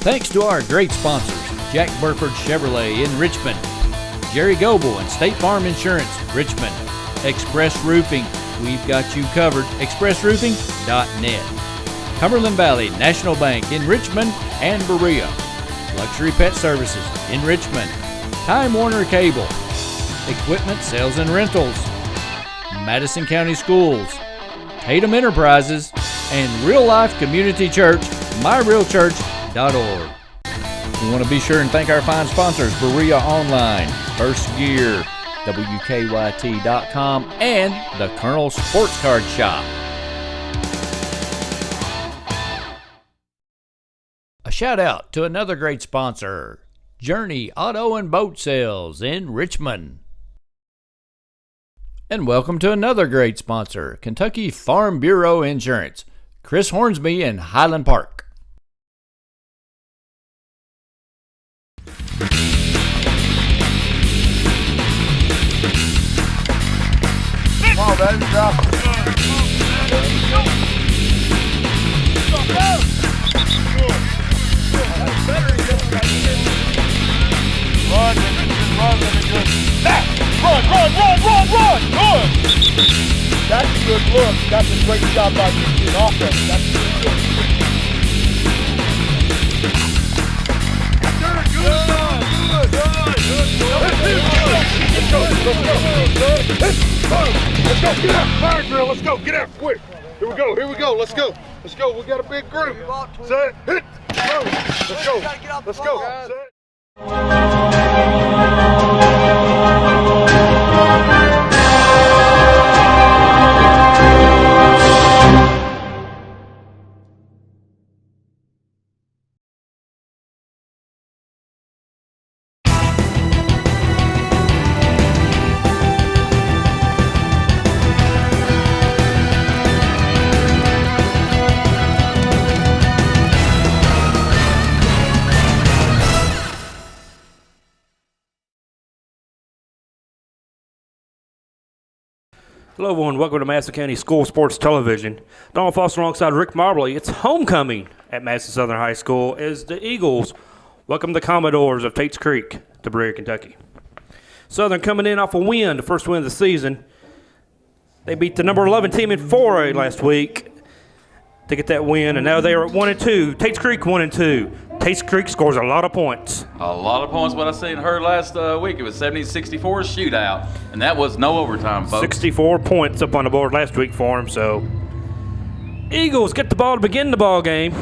Thanks to our great sponsors, Jack Burford Chevrolet in Richmond, Jerry Goebel and State Farm Insurance, Richmond, Express Roofing, we've got you covered, expressroofing.net, Cumberland Valley National Bank in Richmond and Berea, Luxury Pet Services in Richmond, Time Warner Cable, Equipment Sales and Rentals, Madison County Schools, Tatum Enterprises, and Real Life Community Church, myrealchurch.org. We want to be sure and thank our fine sponsors, Berea Online, First Gear, WKYT.com, and the Colonel Sports Card Shop. A shout out to another great sponsor, Journey Auto and Boat Sales in Richmond. And welcome to another great sponsor, Kentucky Farm Bureau Insurance, Chris Hornsby in Highland Park. Come on, baby, drop it. Run, let me good. Run! Good! That's a good look. That's a great job by you getting off of it. That's really good. Let's go, get out, fire drill, let's go, get out quick. Here we go, let's go, we got a big group. Set, hit, go, let's go, set. Hello everyone, welcome to Madison County School Sports Television. Donald Foster alongside Rick Marbley. It's homecoming at Madison Southern High School as the Eagles welcome the Commodores of Tates Creek to Berea, Kentucky. Southern coming in off a win, the first win of the season. They beat the number 11 team in 4A last week to get that win, and now they are at 1-2. Tates Creek 1-2. Tates Creek scores a lot of points. A lot of points. What I seen her last week, it was 70-64 shootout, and that was no overtime, folks. 64 points up on the board last week for them. So Eagles get the ball to begin the ball game.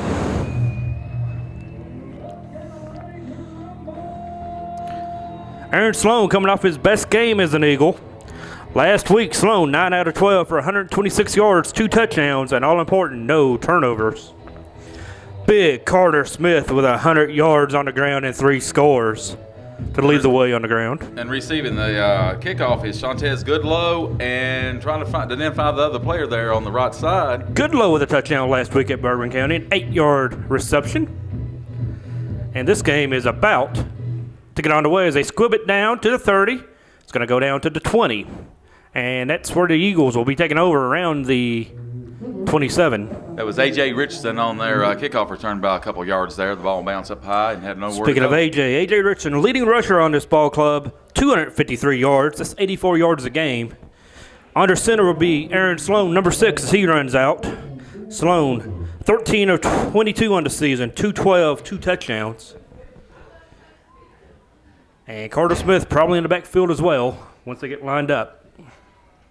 Aaron Sloan coming off his best game as an Eagle. Last week, Sloan 9 out of 12 for 126 yards, 2 touchdowns, and all important, no turnovers. Big Carter Smith with 100 yards on the ground and 3 scores to lead the way on the ground. And receiving the kickoff is Shantez Goodlow, and trying to identify the other player there on the right side. Goodlow with a touchdown last week at Bourbon County, an 8-yard reception. And this game is about to get on the way as they squib it down to the 30. It's going to go down to the 20. And that's where the Eagles will be taking over around the 27. That was A.J. Richardson on their kickoff return by a couple yards there. The ball bounced up high and had nowhere to go. Speaking of A.J. Richardson, leading rusher on this ball club, 253 yards. That's 84 yards a game. Under center will be Aaron Sloan, number 6, as he runs out. Sloan, 13 of 22 on the season, 212, 2 touchdowns. And Carter Smith probably in the backfield as well once they get lined up.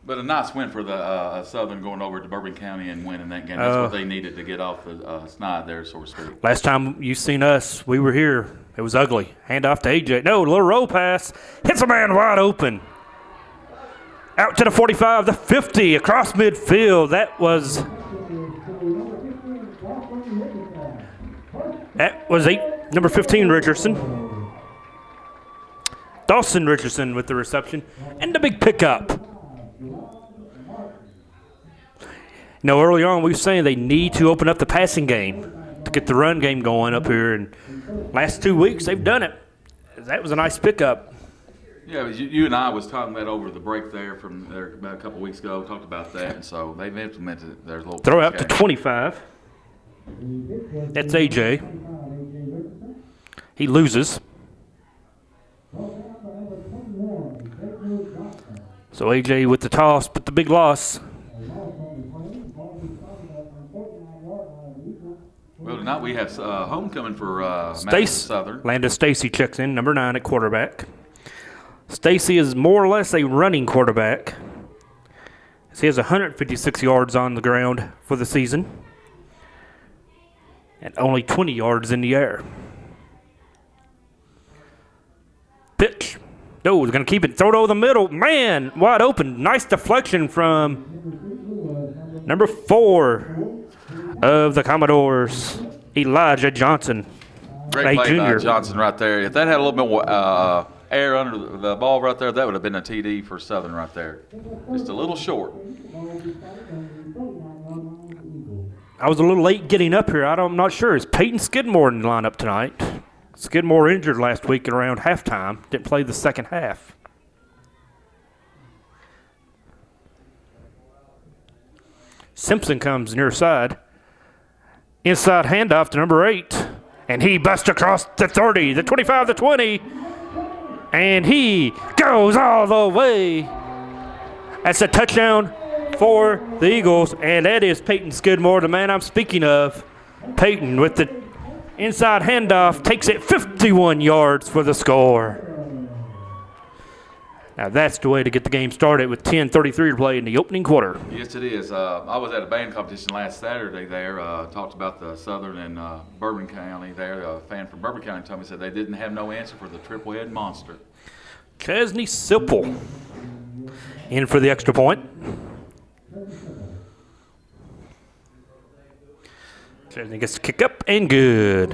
But a nice win for the Southern going over to Bourbon County and winning that game. That's what they needed to get off the snide there, so to speak. Last time you seen us, we were here. It was ugly. Hand off to A.J. No, little roll pass. Hits a man wide open. Out to the 45, the 50, across midfield. That was number 15, Richardson. Dawson Richardson with the reception and the big pickup. Now, early on, we were saying they need to open up the passing game to get the run game going up here. And last 2 weeks, they've done it. That was a nice pickup. Yeah, you and I was talking that over the break there from there about a couple weeks ago. Talked about that, and so they've implemented their little throw out to 25. That's A.J. He loses. So AJ with the toss, but the big loss. Well, tonight we have homecoming for Madison Southern. Landon Stacy checks in, number 9 at quarterback. Stacy is more or less a running quarterback. He has 156 yards on the ground for the season and only 20 yards in the air. Pitch. No, he's going to keep it. Throw it over the middle. Man, wide open. Nice deflection from number 4 of the Commodores, Elijah Johnson. Great play by junior. Johnson right there. If that had a little bit more air under the ball right there, that would have been a TD for Southern right there. Just a little short. I was a little late getting up here. I'm not sure. Is Peyton Skidmore in the lineup tonight? Skidmore injured last week around halftime. Didn't play the second half. Simpson comes near side. Inside handoff to number 8. And he busts across the 30, the 25, the 20. And he goes all the way. That's a touchdown for the Eagles. And that is Peyton Skidmore, the man I'm speaking of. Peyton with the inside handoff takes it 51 yards for the score. Now that's the way to get the game started with 10:33 to play in the opening quarter. Yes, it is. I was at a band competition last Saturday there. Talked about the Southern and Bourbon County there. A fan from Bourbon County told me, said they didn't have no answer for the triple-head monster. Chesney Sipple in for the extra point. Chesney gets to kick up and good.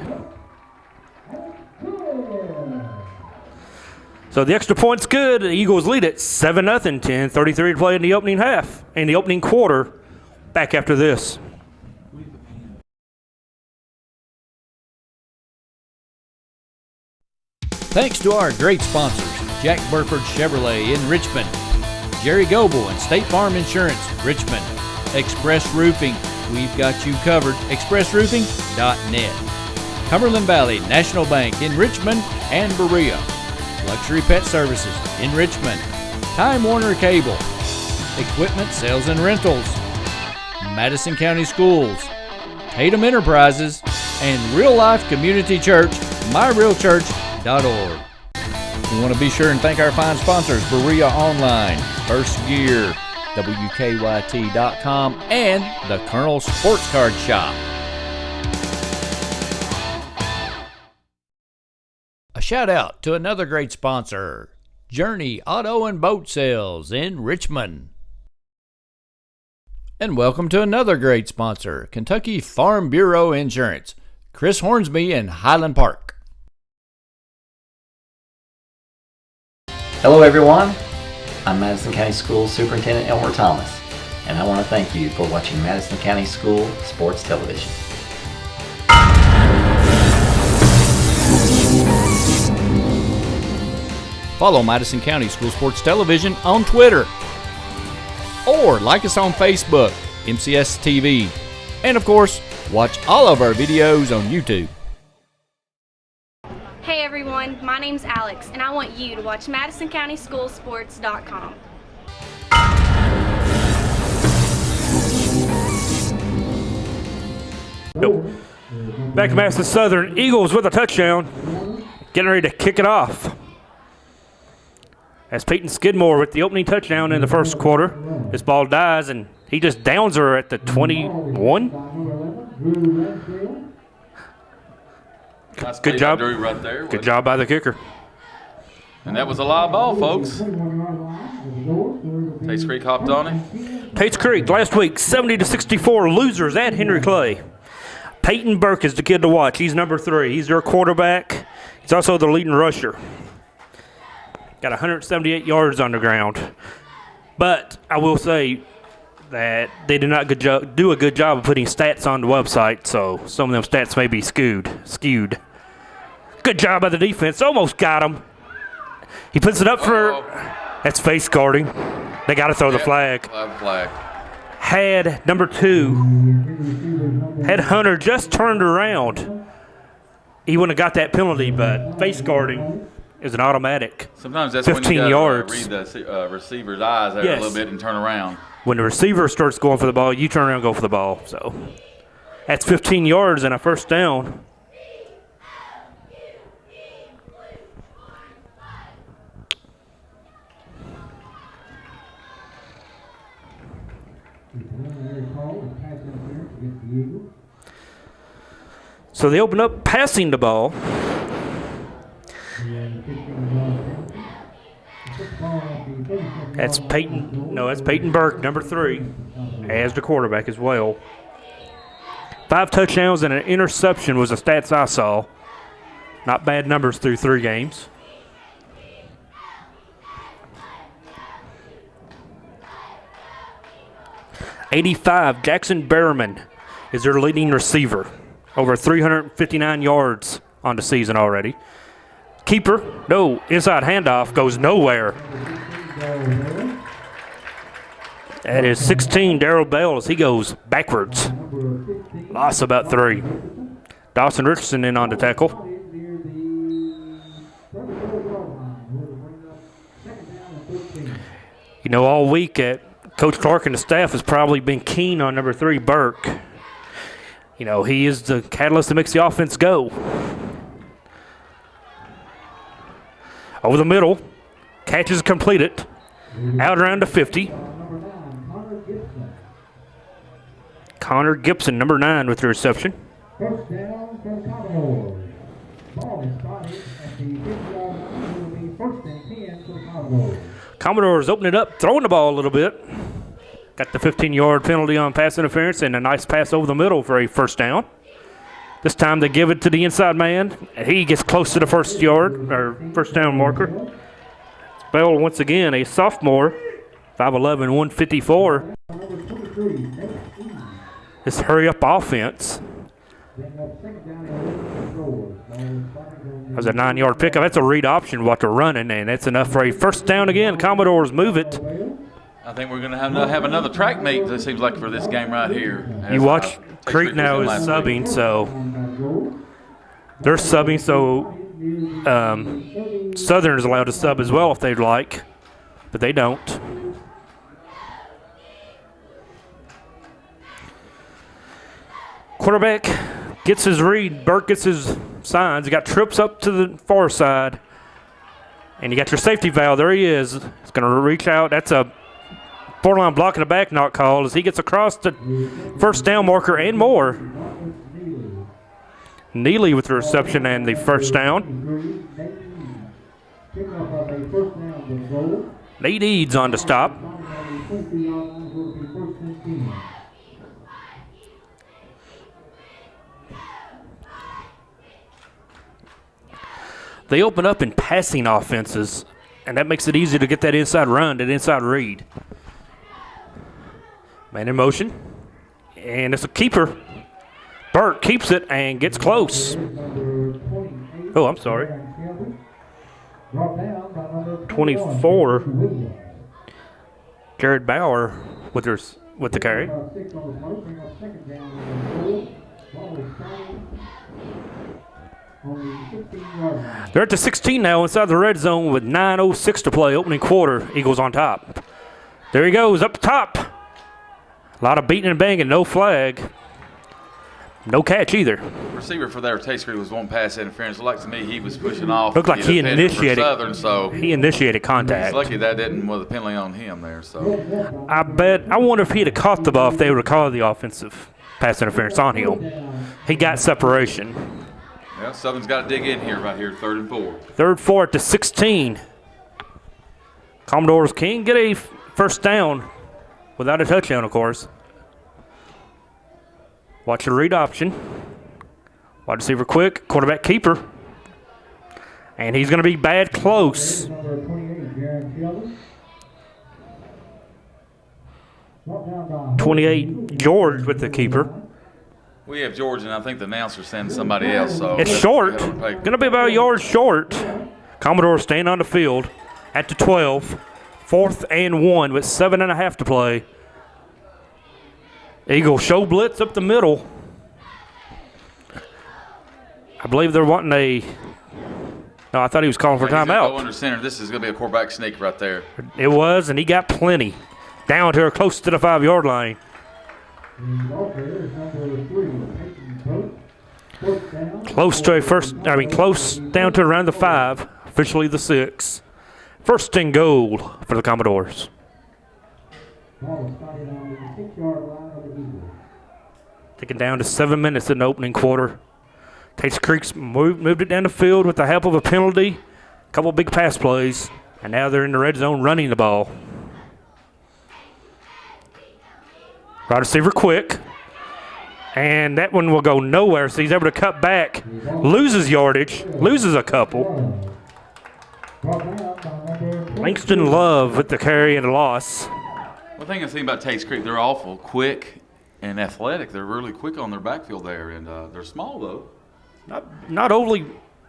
So the extra point's good. The Eagles lead it 7-0, 10:33 to play in the opening half. In the opening quarter, back after this. Thanks to our great sponsors, Jack Burford Chevrolet in Richmond, Jerry Goebel and State Farm Insurance, Richmond, Express Roofing, we've got you covered, expressroofing.net, Cumberland Valley National Bank in Richmond and Berea, Luxury Pet Services in Richmond, Time Warner Cable, Equipment Sales and Rentals, Madison County Schools, Tatum Enterprises, and Real Life Community Church, myrealchurch.org. We want to be sure and thank our fine sponsors, Berea Online, First Gear, WKYT.com, and the Colonel Sports Card Shop. A shout out to another great sponsor, Journey Auto and Boat Sales in Richmond. And welcome to another great sponsor, Kentucky Farm Bureau Insurance, Chris Hornsby in Highland Park. Hello everyone, I'm Madison County Schools Superintendent Elmer Thomas, and I want to thank you for watching Madison County School Sports Television. Follow Madison County School Sports Television on Twitter, or like us on Facebook, MCS TV, and of course, watch all of our videos on YouTube. Hey everyone, my name's Alex, and I want you to watch MadisonCountySchoolSports.com. Nope. Back to Madison Southern. Eagles with a touchdown. Getting ready to kick it off. As Peyton Skidmore with the opening touchdown in the first quarter. This ball dies, and he just downs her at the 21. Nice Good play job. by Drew right there. Good job by the kicker. And that was a live ball, folks. Tates Creek hopped on it. Tates Creek last week, 70-64 losers at Henry Clay. Peyton Burke is the kid to watch. He's number 3. He's their quarterback. He's also the leading rusher. Got 178 yards on the ground. But I will say that they did not do a good job of putting stats on the website, so some of them stats may be skewed. Good job by the defense. Almost got him. He puts it up for – that's face guarding. They got to throw the flag. Flag. Had number 2, had Hunter just turned around. he wouldn't have got that penalty, but face guarding is an automatic. Sometimes that's when 15 you gotta, yards. read the receiver's eyes there Yes. a little bit and turn around. When the receiver starts going for the ball, you turn around and go for the ball. So that's 15 yards and a first down. So they open up passing the ball. That's Peyton Burke, number 3, as the quarterback as well. 5 touchdowns and an interception was the stats I saw. Not bad numbers through 3 games. '85, Jackson Berriman is their leading receiver. Over 359 yards on the season already. Keeper, no, inside handoff goes nowhere. That is 16, Darrell Bell, as he goes backwards. Loss about 3. Dawson Richardson in on the tackle. You know, all week Coach Clark and the staff has probably been keen on number 3, Burke. You know, he is the catalyst that makes the offense go. Over the middle, catch is completed. Out around the 50. Connor Gibson, number 9, with the reception. First down for the Commodores. Ball is spotted at the 50-yard line. It will be first and 10 for the Commodores. Commodores open it up, throwing the ball a little bit. Got the 15-yard penalty on pass interference and a nice pass over the middle for a first down. This time they give it to the inside man, and he gets close to the first down marker. Bell, once again, a sophomore, 5'11", 154. This hurry-up offense. That was a 9-yard pickup. That's a read option what they're running, and that's enough for a first down again. Commodores move it. I think we're going to have another track meet, it seems like, for this game right here. You watch, Creek now is subbing, so they're subbing, so Southern is allowed to sub as well if they'd like, but they don't. Quarterback gets his read. Burke gets his signs. He got trips up to the far side, and you got your safety valve. There he is. He's going to reach out. That's a borderline block in the back not called as he gets across the first down marker and more. Neely with the reception and the first down. Nate Eads on to stop. They open up in passing offenses, and that makes it easy to get that inside run, that inside read. Man in motion, and it's a keeper. Burke keeps it and gets close. Oh, I'm sorry. 24. Jared Bauer with the carry. They're at the 16 now inside the red zone with 9:06 to play. Opening quarter, Eagles on top. There he goes, up the top. A lot of beating and banging, no flag. No catch either. Receiver for their Tates Creek was one pass interference. Looked like to me he was pushing off. Looked like he initiated. Southern, so he initiated contact. It's lucky that didn't with a penalty on him there. So I wonder if he'd have caught the ball if they would have called the offensive pass interference on him. He got separation. Yeah, Southern's got to dig in here, right here, 3rd and 4. 3rd, 4 at the 16. Commodores can get a first down without a touchdown, of course. Watch the read option. Wide receiver quick, quarterback keeper. And he's going to be bad close. 28, George with the keeper. We have George, and I think the announcer sends somebody else. So it's short. Going to be about a yard short. Commodore staying on the field at the 12. 4th and 1 with 7.5 to play. Eagles show blitz up the middle. I believe they're wanting a. No, I thought he was calling for He's gonna go timeout. under center. This is going to be a quarterback sneak right there. It was, and he got plenty. Down to or close to the 5-yard line. Close down to around the 5, officially the 6. First and goal for the Commodores. Taking down to 7 minutes in the opening quarter. Tates Creek's moved it down the field with the help of a penalty, a couple big pass plays, and now they're in the red zone running the ball. Wide receiver quick. And that one will go nowhere, so he's able to cut back. Loses yardage, loses a couple. Langston Love with the carry and a loss. One thing I've seen about Tates Creek, they're awful quick and athletic. They're really quick on their backfield there, and they're small, though. Not overly,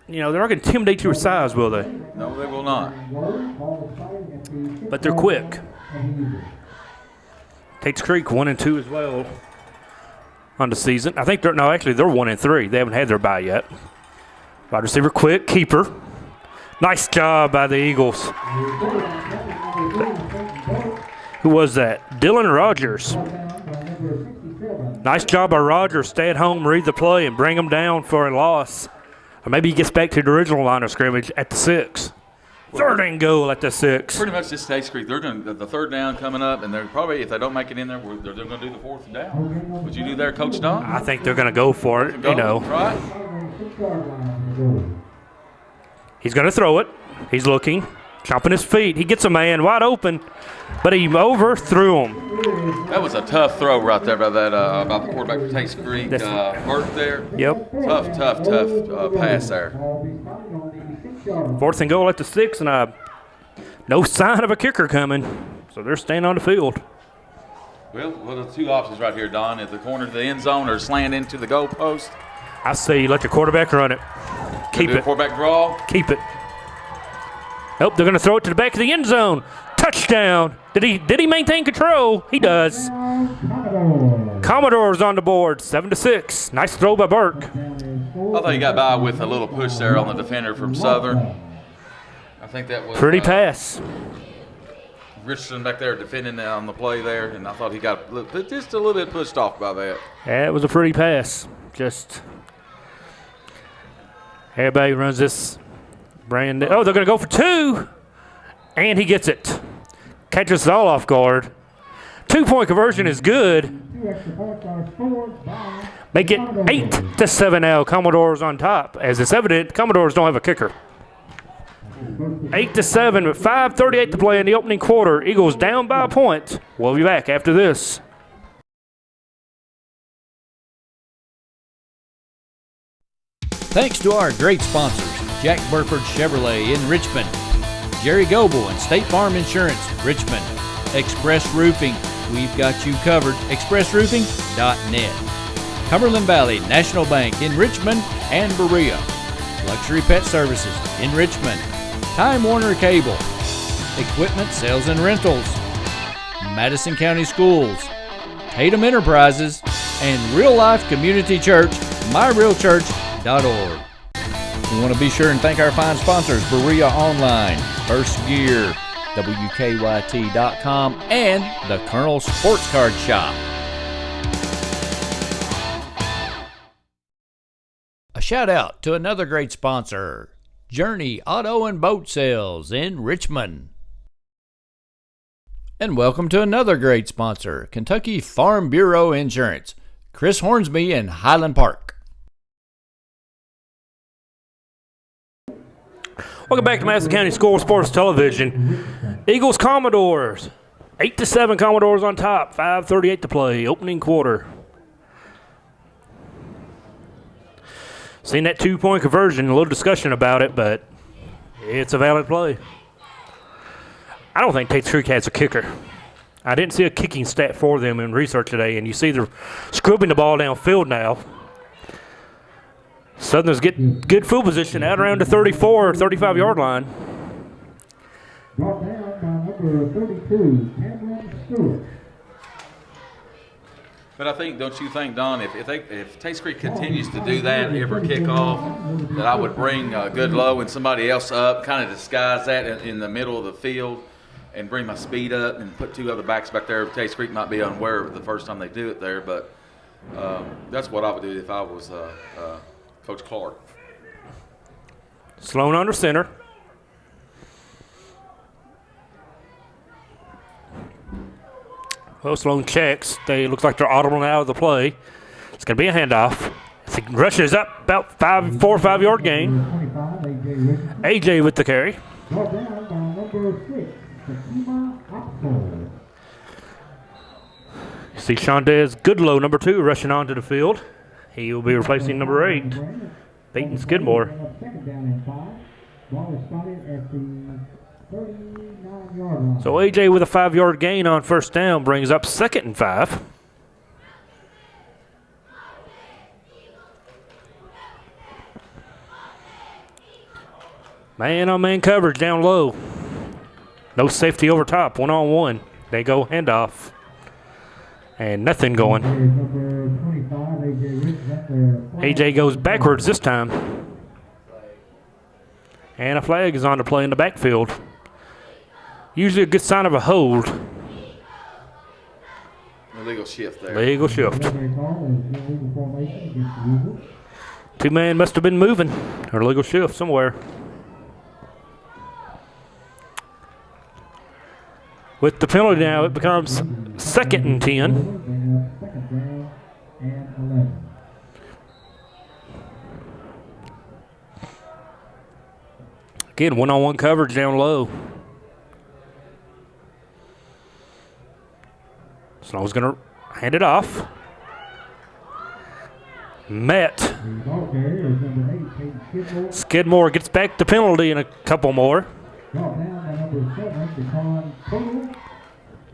they're not going to intimidate your size, will they? No, they will not. But they're quick. Tates Creek 1-2 as well on the season. I think they're 1-3. They haven't had their bye yet. Wide receiver quick, keeper. Nice job by the Eagles. Who was that? Dylan Rogers. Nice job by Rogers. Stay at home, read the play, and bring them down for a loss. Or maybe he gets back to the original line of scrimmage at the 6. Third and goal at the 6. Pretty much this Tates Creek, they're going to the third down coming up, and they're probably, if they don't make it in there, they're going to do the fourth down. Would you do there, Coach Don? I think they're going to go for it, Right. He's going to throw it. He's looking, chomping his feet. He gets a man wide open, but he overthrew him. That was a tough throw right there by that about the quarterback for Tates Creek, Burt there. Yep. Tough pass there. Fourth and goal at the 6, and no sign of a kicker coming, so they're staying on the field. Well, the two options right here, Don, at the corner to the end zone or slant into the goalpost. I say you let your quarterback run it. Keep it. Quarterback draw. Keep it. Nope, they're going to throw it to the back of the end zone. Touchdown. Did he maintain control? He does. Commodores on the board, 7-6. Nice throw by Burke. I thought he got by with a little push there on the defender from Southern. I think that was pretty pass. Richardson back there defending on the play there, and I thought he got just a little bit pushed off by that. Yeah, it was a pretty pass. Just everybody runs this brand new. Oh, they're going to go for 2, and he gets it. Catches us all off guard. 2-point conversion is good. Make it 8-7 now. Commodores on top. As it's evident, Commodores don't have a kicker. 8-7 with 5:38 to play in the opening quarter. Eagles down by a point. We'll be back after this. Thanks to our great sponsors, Jack Burford Chevrolet in Richmond, Jerry Goebel and State Farm Insurance, Richmond, Express Roofing, we've got you covered, expressroofing.net, Cumberland Valley National Bank in Richmond and Berea, Luxury Pet Services in Richmond, Time Warner Cable, Equipment Sales and Rentals, Madison County Schools, Tatum Enterprises, and Real Life Community Church, myrealchurch.org. We want to be sure and thank our fine sponsors, Berea Online, First Gear, WKYT.com, and the Colonel Sports Card Shop. A shout out to another great sponsor, Journey Auto and Boat Sales in Richmond. And welcome to another great sponsor, Kentucky Farm Bureau Insurance, Chris Hornsby in Highland Park. Welcome back to Madison County School Sports Television. Eagles Commodores, 8-7 Commodores on top, 5:38 to play, opening quarter. Seen that 2-point conversion, a little discussion about it, but it's a valid play. I don't think Tates Creek has a kicker. I didn't see a kicking stat for them in research today, and you see they're scrubbing the ball downfield now. Southerners get good field position out around the 34 or 35-yard line. Brought down by number 32, Cameron Stewart. But I think, don't you think, Don, if Tates Creek continues to do that every kickoff, that I would bring Goodlow and somebody else up, kind of disguise that in the middle of the field, and bring my speed up and put 2 other backs back there. Tates Creek might be unaware of the first time they do it there, but that's what I would do if I was Coach Clark. Sloan under center. Well, Sloan checks. They look like they're audible out of the play. It's going to be a handoff. He rushes up about 4 or 5 yard gain. AJ with the carry. Brought down by number 6, Fatima Oxford. You see Shondez Goodlow, number 2, rushing onto the field. He will be replacing number 8, Peyton Skidmore. Second down and 5. Ball is spotted at the 39-yard line. So AJ with a 5 yard gain on first down brings up 2nd and 5. Man-on-man coverage down low. No safety over top, 1-on-1. They go handoff. And nothing going. AJ goes backwards this time. And a flag is on the play in the backfield. Usually a good sign of a hold. Illegal shift there. Legal shift. 2-man must have been moving. Or legal shift somewhere. With the penalty now, it becomes 2nd and 10. Again, 1-on-1 coverage down low. Snow's going to hand it off. Met. Skidmore gets back the penalty and a couple more. Brought down by number 7, Deshaun Total,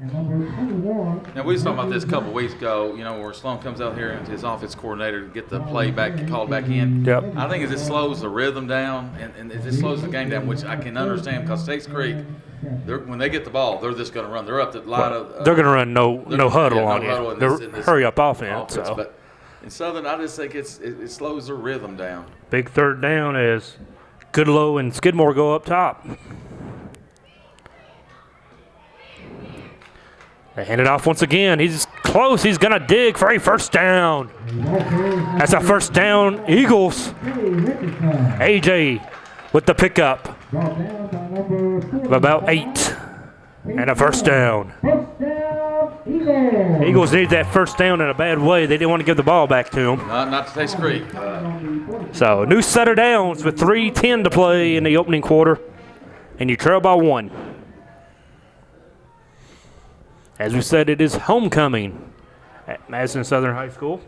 and number 21. Now, we was talking about this a couple weeks ago, where Sloan comes out here and his offense coordinator to get the play back, called back in. Yep. I think as it slows the rhythm down and as it slows the game down, which I can understand because Tates Creek, when they get the ball, they're just going to run. They're up to the line of. They're going to run no huddle on you. huddle They're hurry up offense. So. But in Southern, I just think it slows their rhythm down. Big 3rd down as Goodlow and Skidmore go up top. They hand it off once again. He's close. He's going to dig for a first down. That's a first down, Eagles. AJ with the pickup of about 8. And a first down. Eagles need that first down in a bad way. They didn't want to give the ball back to him. Not to Tates Creek. So, new set of downs with 3:10 to play in the opening quarter. And you trail by 1. As we said, it is homecoming at Madison Southern High School.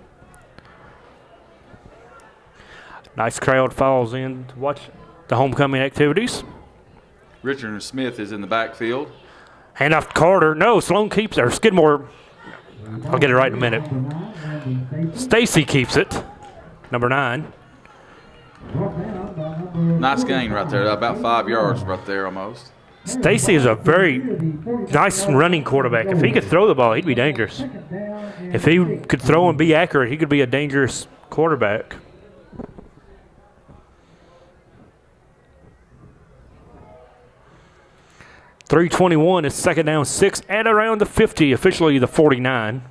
Nice crowd files in to watch the homecoming activities. Richard Smith is in the backfield. Hand off to Carter. No, Sloan keeps it. Or Skidmore. I'll get it right in a minute. Stacy keeps it. Number 9. Nice gain right there. About 5 yards right there almost. Stacy is a very nice running quarterback. If he could throw the ball, he'd be dangerous. If he could throw and be accurate, he could be a dangerous quarterback. .321 is 2nd down 6 at around the 50, officially the 49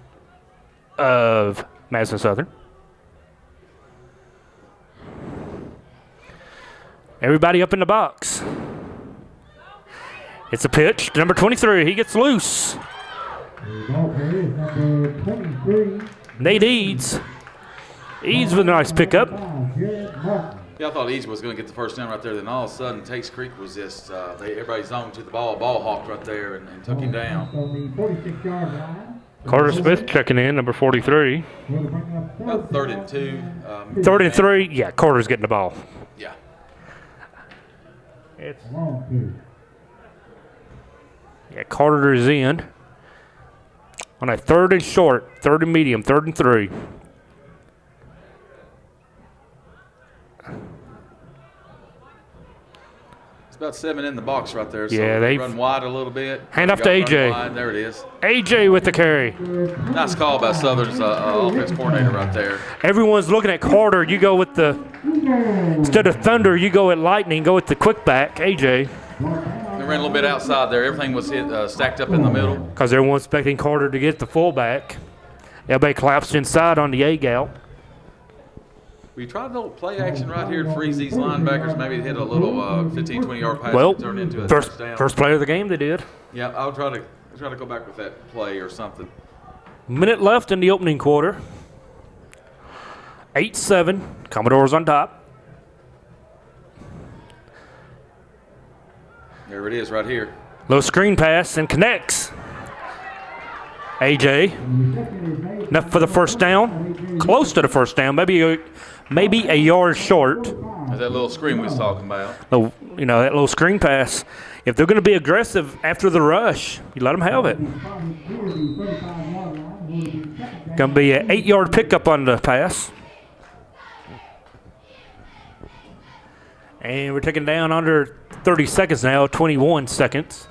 of Madison Southern. Everybody up in the box. It's a pitch. Number 23, he gets loose. Nate Eads. Eads with a nice pickup. Yeah, I thought Eads was going to get the first down right there. Then all of a sudden, Tates Creek was just everybody zoned to the ball hawked right there and took him down. Carter Smith checking in, number 43. About 3rd and 2. 3rd and 3. Yeah, Carter's getting the ball. Yeah. Yeah, Carter is in. On a 3rd and short, 3rd and medium, 3rd and 3. about 7 in the box right there. So Yeah, they run wide a little bit. Hand off to Run AJ. wide. There it is. AJ with the carry. Nice call by Southern's offense coordinator right there. Everyone's looking at Carter. You go with the, instead of Thunder, you go at Lightning. Go with the quick back, AJ. They ran a little bit outside there. Everything was stacked up in the middle. Because everyone's expecting Carter to get the fullback. Everybody collapsed inside on the A-gap. We tried a little play action right here to freeze these linebackers. Maybe hit a little 15, 20-yard pass Well, and turn into a first touchdown. play of the game they did. Yeah, I'll try to go back with that play or something. Minute left in the opening quarter. 8-7. Commodores on top. There it is right here. Low screen pass and connects. AJ. Enough for the first down. Close to the first down. Maybe a yard short. There's that little screen we was talking about. You know, that little screen pass. If they're going to be aggressive after the rush, you let them have it. Going to be an 8-yard pickup on the pass. And we're taking down under 30 seconds now, 21 seconds.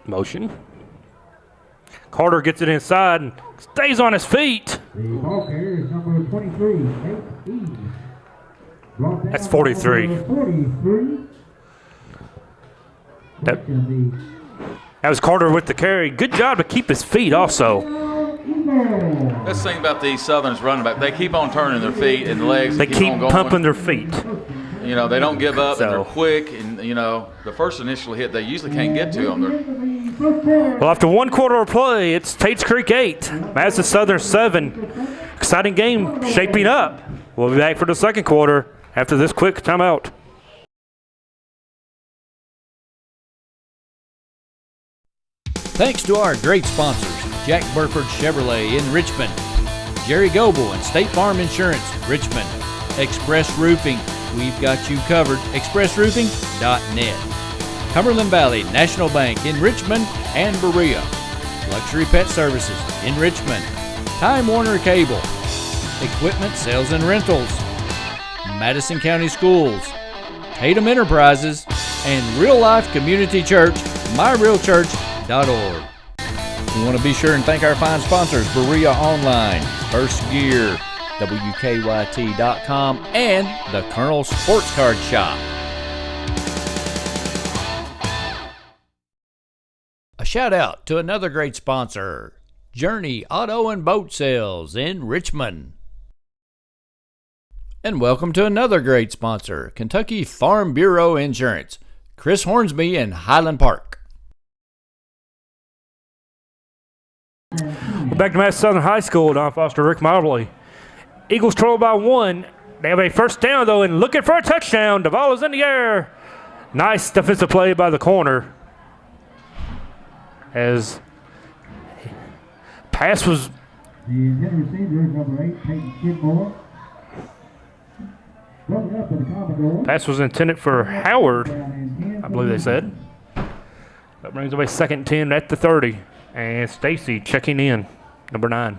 Motion. Carter gets it inside and stays on his feet. The ball carrier is number 23, Tate Eads. Brought down That's 43. by number 43. That- The That was Carter with the carry. Good job to keep his feet also. That's the thing about these Southerns running back. They keep on turning their feet and legs. They and keep on going. pumping their feet. You know, they don't give up, and So- they're quick. And, you know, the first initial hit, they usually can't get to them. Well, after one quarter of play, it's Tates Creek 8, Madison Southern 7. Exciting game shaping up. We'll be back for the second quarter after this quick timeout. Thanks to our great sponsors, Jack Burford Chevrolet in Richmond, Jerry Goble and State Farm Insurance, Richmond, Express Roofing, we've got you covered, expressroofing.net, Cumberland Valley National Bank in Richmond and Berea, Luxury Pet Services in Richmond, Time Warner Cable, Equipment Sales and Rentals, Madison County Schools, Tatum Enterprises, and Real Life Community Church, myrealchurch.org. We want to be sure and thank our fine sponsors, Berea Online, First Gear, WKYT.com, and the Colonel Sports Card Shop. A shout out to another great sponsor, Journey Auto and Boat Sales in Richmond. And welcome to another great sponsor, Kentucky Farm Bureau Insurance, Chris Hornsby in Highland Park. We're back to Madison Southern High School. Don Foster, Rick Mobley. Eagles trail by 1. They have a first down, though, and looking for a touchdown. The ball is in the air. Nice defensive play by the corner. As pass was The intended receiver is number 8, Peyton Skidmore. Broken up for the Commodores. pass was intended for Howard, Down in 10 I believe they said. That brings away 2nd and 10 at the 30. And Stacy checking in, number 9.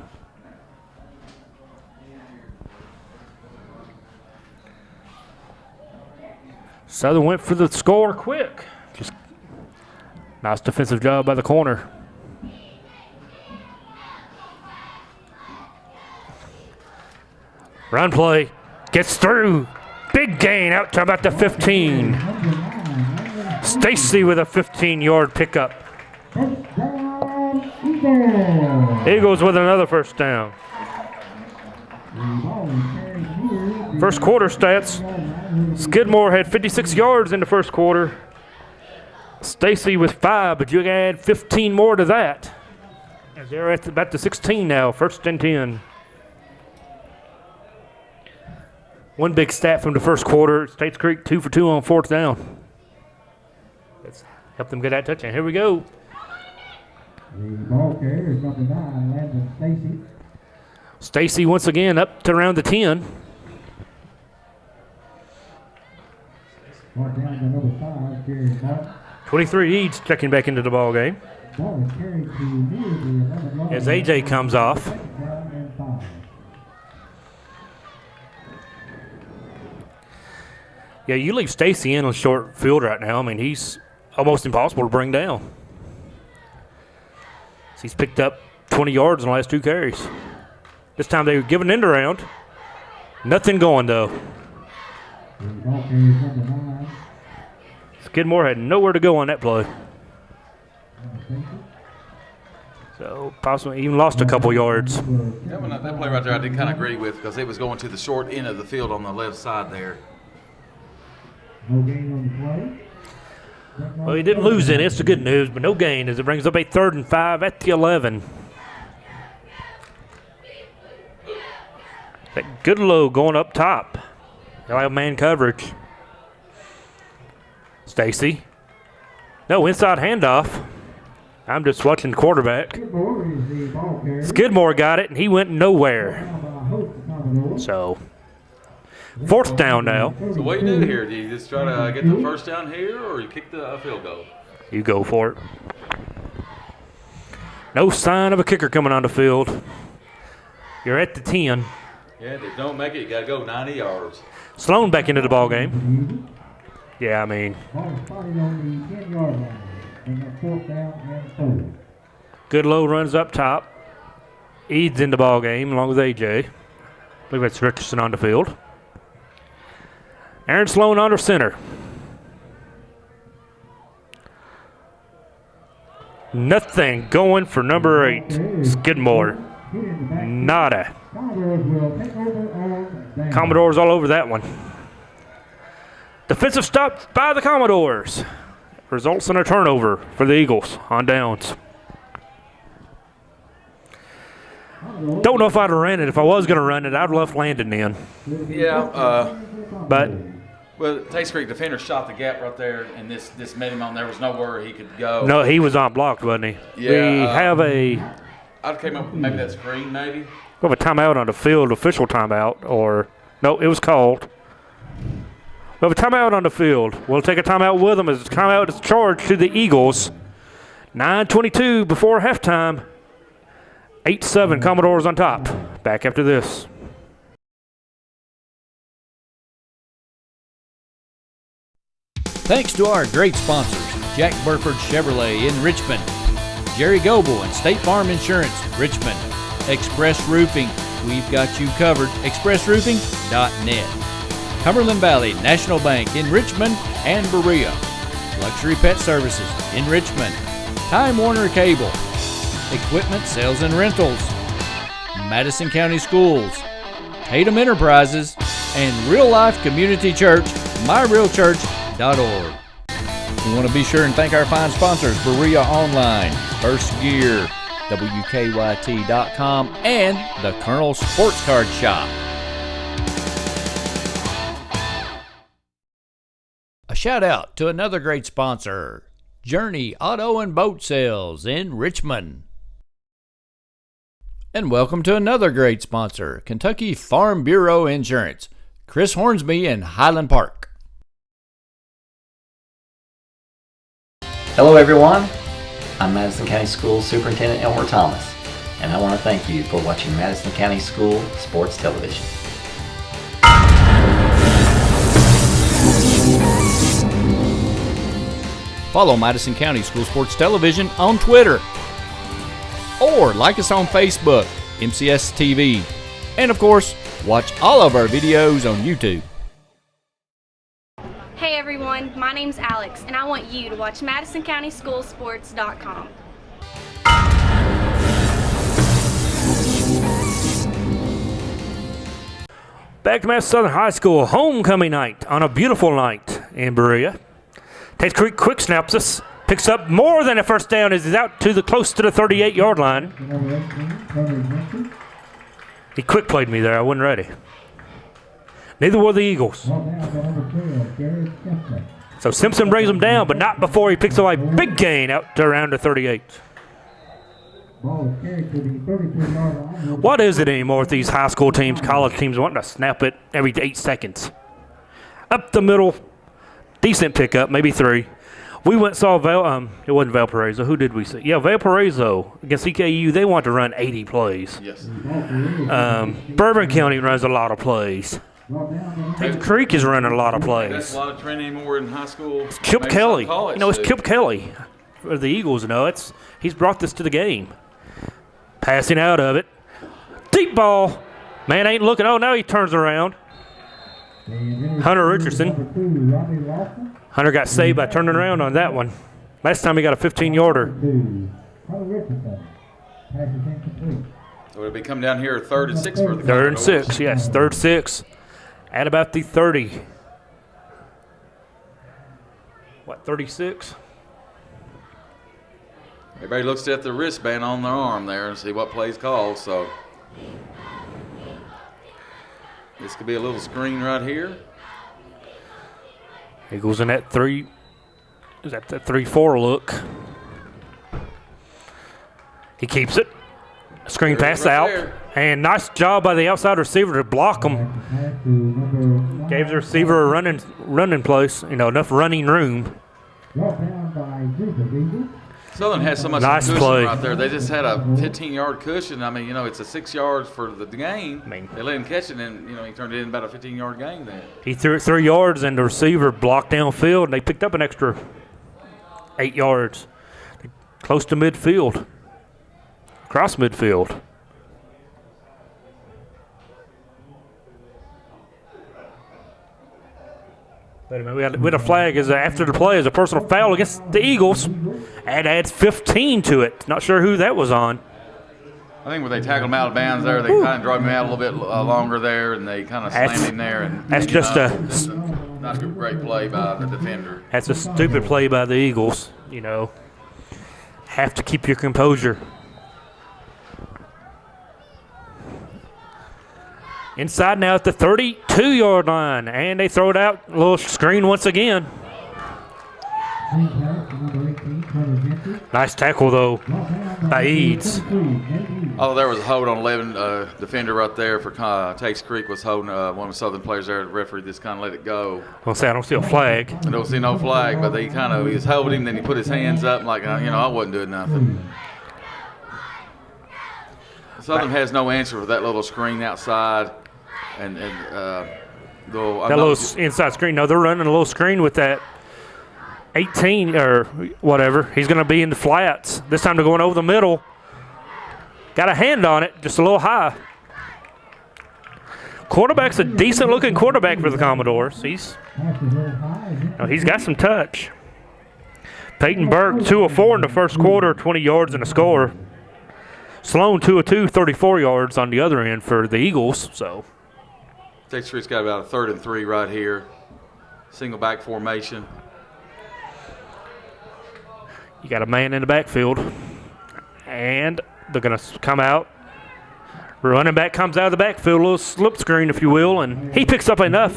Southern went for the score quick. Just nice defensive job by the corner. Run play, gets through. Big gain out to about the 15. Stacy with a 15-yard pickup. Touchdown, Eagles. Eagles with another first down. The ball is carried here. First quarter stats. Skidmore had 56 yards in the first quarter. Stacy with 5, but you can add 15 more to that. As they're at about the 16 now, 1st and 10. One big stat from the first quarter, Tates Creek 2 for 2 on 4th down. Let's help them get that touchdown. Here we go. The ball carrier is number 9, Landon Stacy. Stacy once again up to around the 10. Brought down to number 5, Jerry Martin. 23 Eads checking back into the ball game Ball is carried to near the 11 as AJ comes off. Second down and 5. Yeah, you leave Stacy in on short field right now. I mean, he's almost impossible to bring down. So he's picked up 20 yards in the last 2 carries. This time they were giving end around. Nothing going, though. Skidmore had nowhere to go on that play. So possibly even lost a couple yards. That play right there I did kind of agree with because it was going to the short end of the field on the left side there. Well, he didn't lose any. It's the good news, but no gain as it brings up a 3rd and 5 at the 11. That Goodlow going up top. They'll have man coverage. Stacy. No, inside handoff. I'm just watching the quarterback. Skidmore got it, and he went nowhere. So, 4th down now. So what do you do here? Do you just try to get the first down here, or you kick the field goal? You go for it. No sign of a kicker coming on the field. You're at the 10. Yeah, if they don't make it, you got to go 90 yards. Sloan back into the ball game. Yeah, I mean, Goodlow runs up top. Eads in the ball game along with AJ. I believe that's Richardson on the field. Aaron Sloan under center. Nothing going for number 8, Skidmore. Nada. Commodores all over that one. Defensive stop by the Commodores. Results in a turnover for the Eagles on downs. Don't know if I'd have ran it. If I was going to run it, I'd have left Landon in. Yeah. But Well, Tates Creek defender shot the gap right there, and this met him on. There was nowhere he could go. no, he was unblocked, wasn't he? Yeah, We have a I came up with maybe that screen, maybe. we have a timeout on the field, official timeout, or no, it was called. We have a timeout on the field. We'll take a timeout with them as the timeout is charged to the Eagles. 9:22 before halftime. 8-7 Commodores on top. Back after this. Thanks to our great sponsors, Jack Burford Chevrolet in Richmond, Jerry Goble and State Farm Insurance, Richmond, Express Roofing, we've got you covered, expressroofing.net. Cumberland Valley National Bank in Richmond and Berea, Luxury Pet Services in Richmond, Time Warner Cable, Equipment Sales and Rentals, Madison County Schools, Tatum Enterprises, and Real Life Community Church, myrealchurch.org. We want to be sure and thank our fine sponsors, Berea Online, First Gear, WKYT.com, and the Colonel Sports Card Shop. A shout out to another great sponsor, Journey Auto and Boat Sales in Richmond. And welcome to another great sponsor, Kentucky Farm Bureau Insurance, Chris Hornsby in Highland Park. Hello everyone, I'm Madison County Schools Superintendent Elmer Thomas, and I want to thank you for watching Madison County School Sports Television. Follow Madison County School Sports Television on Twitter, or like us on Facebook, MCS TV, and of course, watch all of our videos on YouTube. Hey everyone, my name's Alex, and I want you to watch MadisonCountySchoolSports.com. Back to Madison Southern High School homecoming night on a beautiful night in Berea. Tates Creek quick snaps us, picks up more than a first down as he's out to the close to the 38-yard line. He quick played me there. I wasn't ready. Neither were the Eagles. So Simpson brings him down, but not before he picks up a big gain out to around the 38. What is it anymore with these high school teams, college teams wanting to snap it every 8 seconds? Up the middle, decent pickup, maybe 3. We went and saw it wasn't Valparaiso. Who did we see? Yeah, Valparaiso against EKU. They want to run 80 plays. Yes. Bourbon County runs a lot of plays. Tates Creek is running a lot of That's plays. a lot of training anymore in high school. Chip maybe Kelly. some college, You know, it's too. Chip Kelly for the Eagles. You know, he's brought this to the game. Passing out of it. Deep ball. Man ain't looking. Oh, now he turns around. Hunter Richardson. Hunter got saved by turning around on that one. Last time he got a 15-yarder. So it'll be coming down here 3rd and 6 for the 3rd and Commodores. 6, yes. 3rd 6. At about the 30. What, 36? Everybody looks at the wristband on their arm there and see what play's called. So this could be a little screen right here. Eagles in that 3. Is that the 3-4 look? He keeps it. Screen There it is pass right out. there. And nice job by the outside receiver to block him. Gave the receiver a running place, you know, enough running room. Southern has so much Nice cushion play. right there. They just had a 15-yard cushion. I mean, you know, it's a 6 yards for the game. They let him catch it, and, you know, he turned it in about a 15-yard gain there. He threw it 3 yards, and the receiver blocked downfield, and they picked up an extra 8 yards. Close to midfield. Across midfield. Wait a minute, we had a flag after the play as a personal foul against the Eagles. And adds 15 to it. Not sure who that was on. I think when they tackled him out of bounds there, they kind of drove him out a little bit longer there, and they kind of slammed him there. And That's you just know, not a great play by the defender. That's a stupid play by the Eagles. You know, have to keep your composure. Inside now at the 32-yard line, and they throw it out. A little screen once again. Nice tackle, though, by Eads. Although there was a hold on 11 defender right there for Tates Creek was holding one of the Southern players there. The referee just kind of let it go. I'll say I don't see a flag. I don't see no flag, but he was holding him, then he put his hands up like, you know, I wasn't doing nothing. Southern has no answer for that little screen outside. And That little inside screen. No, they're running a little screen with that 18 or whatever. He's going to be in the flats. This time they're going over the middle. Got a hand on it, just a little high. Quarterback's a decent-looking quarterback for the Commodores. He's got some touch. Peyton Burke, 2 of 4 in the first quarter, 20 yards and a score. Sloan, 2 of 2, 34 yards on the other end for the Eagles. So Tates Creek's got about a 3rd and 3 right here. Single back formation. you got a man in the backfield, and they're going to come out. Running back comes out of the backfield, a little slip screen, if you will, and he picks up enough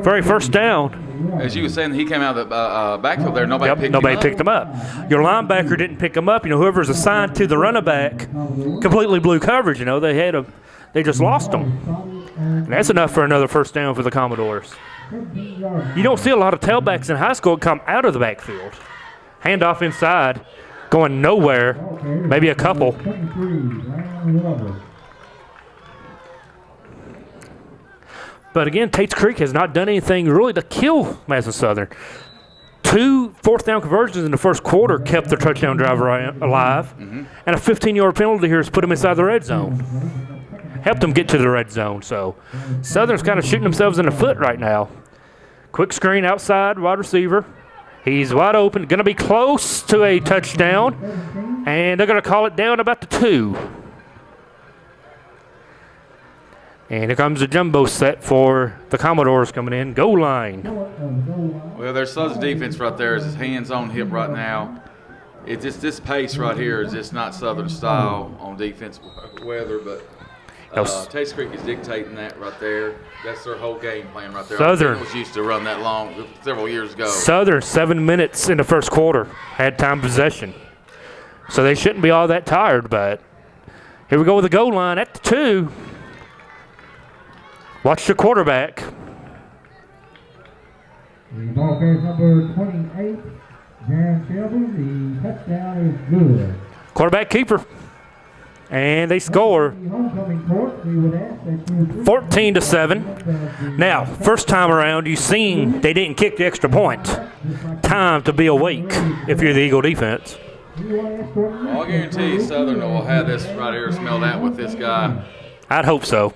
for a first down. As you were saying, he came out of the backfield there. Nobody picked him up. Your linebacker didn't pick him up. You know, whoever's assigned to the running back completely blew coverage. You know, they just lost him. And that's enough for another first down for the Commodores. You don't see a lot of tailbacks in high school come out of the backfield. Handoff inside, going nowhere, maybe a couple. But again, Tates Creek has not done anything really to kill Madison Southern. 2 fourth-down conversions in the first quarter kept their touchdown drive alive, and a 15-yard penalty here has put them inside the red zone. Helped them get to the red zone. So Southern's kind of shooting themselves in the foot right now. Quick screen outside, wide receiver. He's wide open, going to be close to a touchdown, and they're going to call it down about the 2. And here comes the jumbo set for the Commodores coming in. Goal line. Well, their Southern defense right there is his hands on hip right now. It's just this pace right here is just not Southern style on defense weather, but Tates Creek is dictating that right there. That's their whole game plan right there. Southern was used to run that long several years ago. Southern 7 minutes in the first quarter had time possession, so they shouldn't be all that tired. But here we go with the goal line at the 2. Watch the quarterback. The ball carries number 28, Jaron Shelby. The touchdown is good. Quarterback keeper. And they score. The homecoming court 14-7. Now, first time around, you seen they didn't kick the extra point. Time to be awake if you're the Eagle defense. Well, I'll guarantee you Southern will have this right here smelled out with this guy. I'd hope so.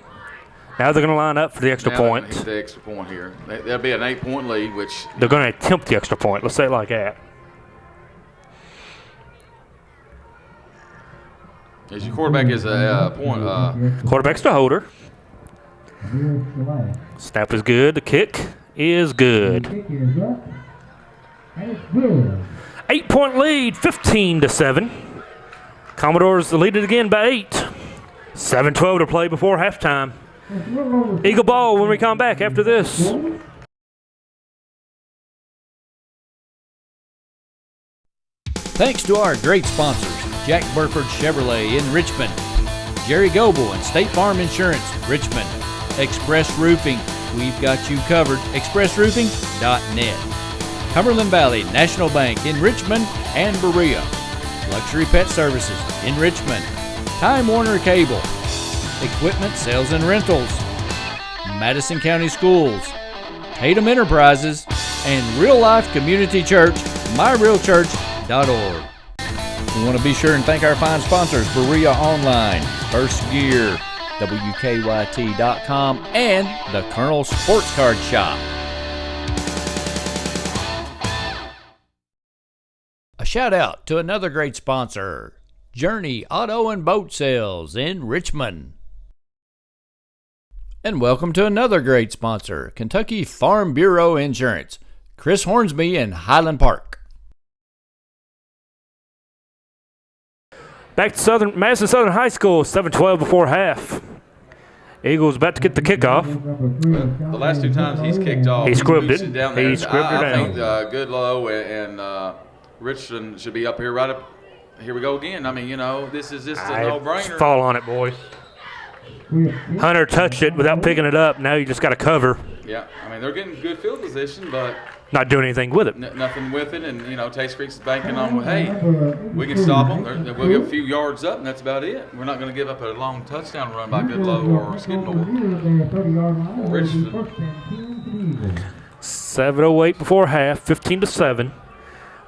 Now they're going to line up for the extra Now they're point. gonna hit the extra point here. That'll be an 8-point lead, which They're going to attempt the extra point. Let's say it like that. as your quarterback is a point. Quarterback's the holder. Snap is good. The kick is good. 8-point lead, 15-7. Commodores lead it again by 8. 7:12 to play before halftime. Eagle ball when we come back after this. Thanks to our great sponsors, Jack Burford Chevrolet in Richmond, Jerry Goebel and State Farm Insurance, Richmond, Express Roofing, we've got you covered, expressroofing.net, Cumberland Valley National Bank in Richmond and Berea, Luxury Pet Services in Richmond, Time Warner Cable, Equipment Sales and Rentals, Madison County Schools, Tatum Enterprises, and Real Life Community Church, myrealchurch.org. We want to be sure and thank our fine sponsors, Berea Online, First Gear, WKYT.com, and the Colonel Sports Card Shop. A shout out to another great sponsor, Journey Auto and Boat Sales in Richmond. And welcome to another great sponsor, Kentucky Farm Bureau Insurance, Chris Hornsby in Highland Park. Back to Madison Southern High School, 7:12 before half. Eagles about to get the kickoff. Well, the last two times he's kicked off, He scribbed moves it. Down there. He scribbed it I think down. Goodlow and Richardson should be up here right up. Here we go again. I mean, you know, this is just a no-brainer. Fall on it, boys. Hunter touched it without picking it up. Now you just got to cover. Yeah, I mean, they're getting good field position, but Not doing anything with it. nothing with it. And, you know, Tates Creek's banking on, well, hey, we can stop them. We'll get a few yards up, and that's about it. We're not going to give up a long touchdown run by Goodlow or Skidmore or Richardson. 7:08 before half, 15-7.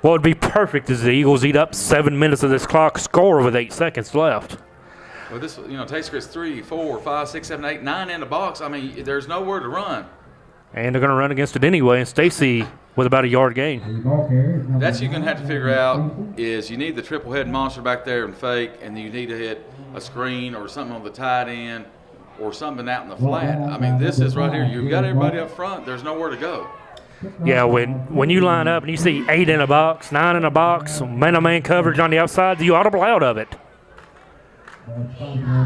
What would be perfect is the Eagles eat up 7 minutes of this clock, score with 8 seconds left. Well, this, you know, Tates Creek's 3, 4, 5, 6, 7, 8, 9 in the box. I mean, there's nowhere to run. And they're going to run against it anyway, and Stacy with about a yard gain. That's you're going to have to figure out is you need the triple head monster back there and fake, and you need to hit a screen or something on the tight end or something out in the flat. I mean, this is right here. You've got everybody up front. There's nowhere to go. Yeah, when you line up and you see 8 in a box, 9 in a box, man-on-man coverage on the outside, you audible out of it.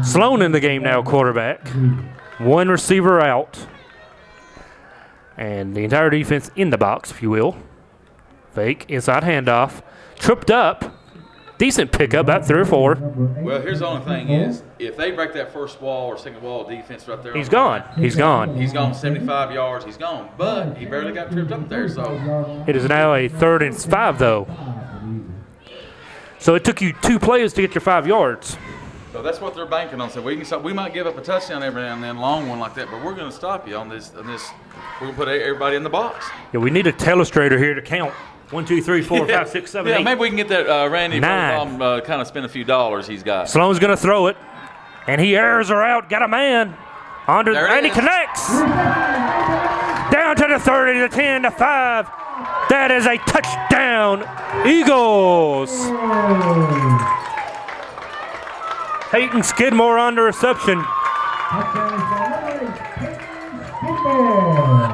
Sloan in the game now, quarterback. One receiver out. And the entire defense in the box, if you will. Fake, inside handoff. Tripped up. Decent pickup, about 3 or 4. Well, here's the only thing is, if they break that first wall or second wall of defense right there. He's gone. He's gone. He's gone 75 yards. He's gone. But he barely got tripped up there, so. It is now a 3rd and 5, though. So it took you 2 plays to get your 5 yards. So that's what they're banking on. So we can stop. We might give up a touchdown every now and then, long one like that, but we're going to stop you on this. We're going to put everybody in the box. Yeah, we need a telestrator here to count. 1, 2, 3, 4, 5, 6, 7, 8. Yeah, maybe we can get that Randy 9. kind of spend a few dollars he's got. Sloan's going to throw it, and he airs her out. Got a man. And he connects. Down to the 30, the 10, the 5. That is a touchdown, Eagles. Peyton Skidmore on the reception.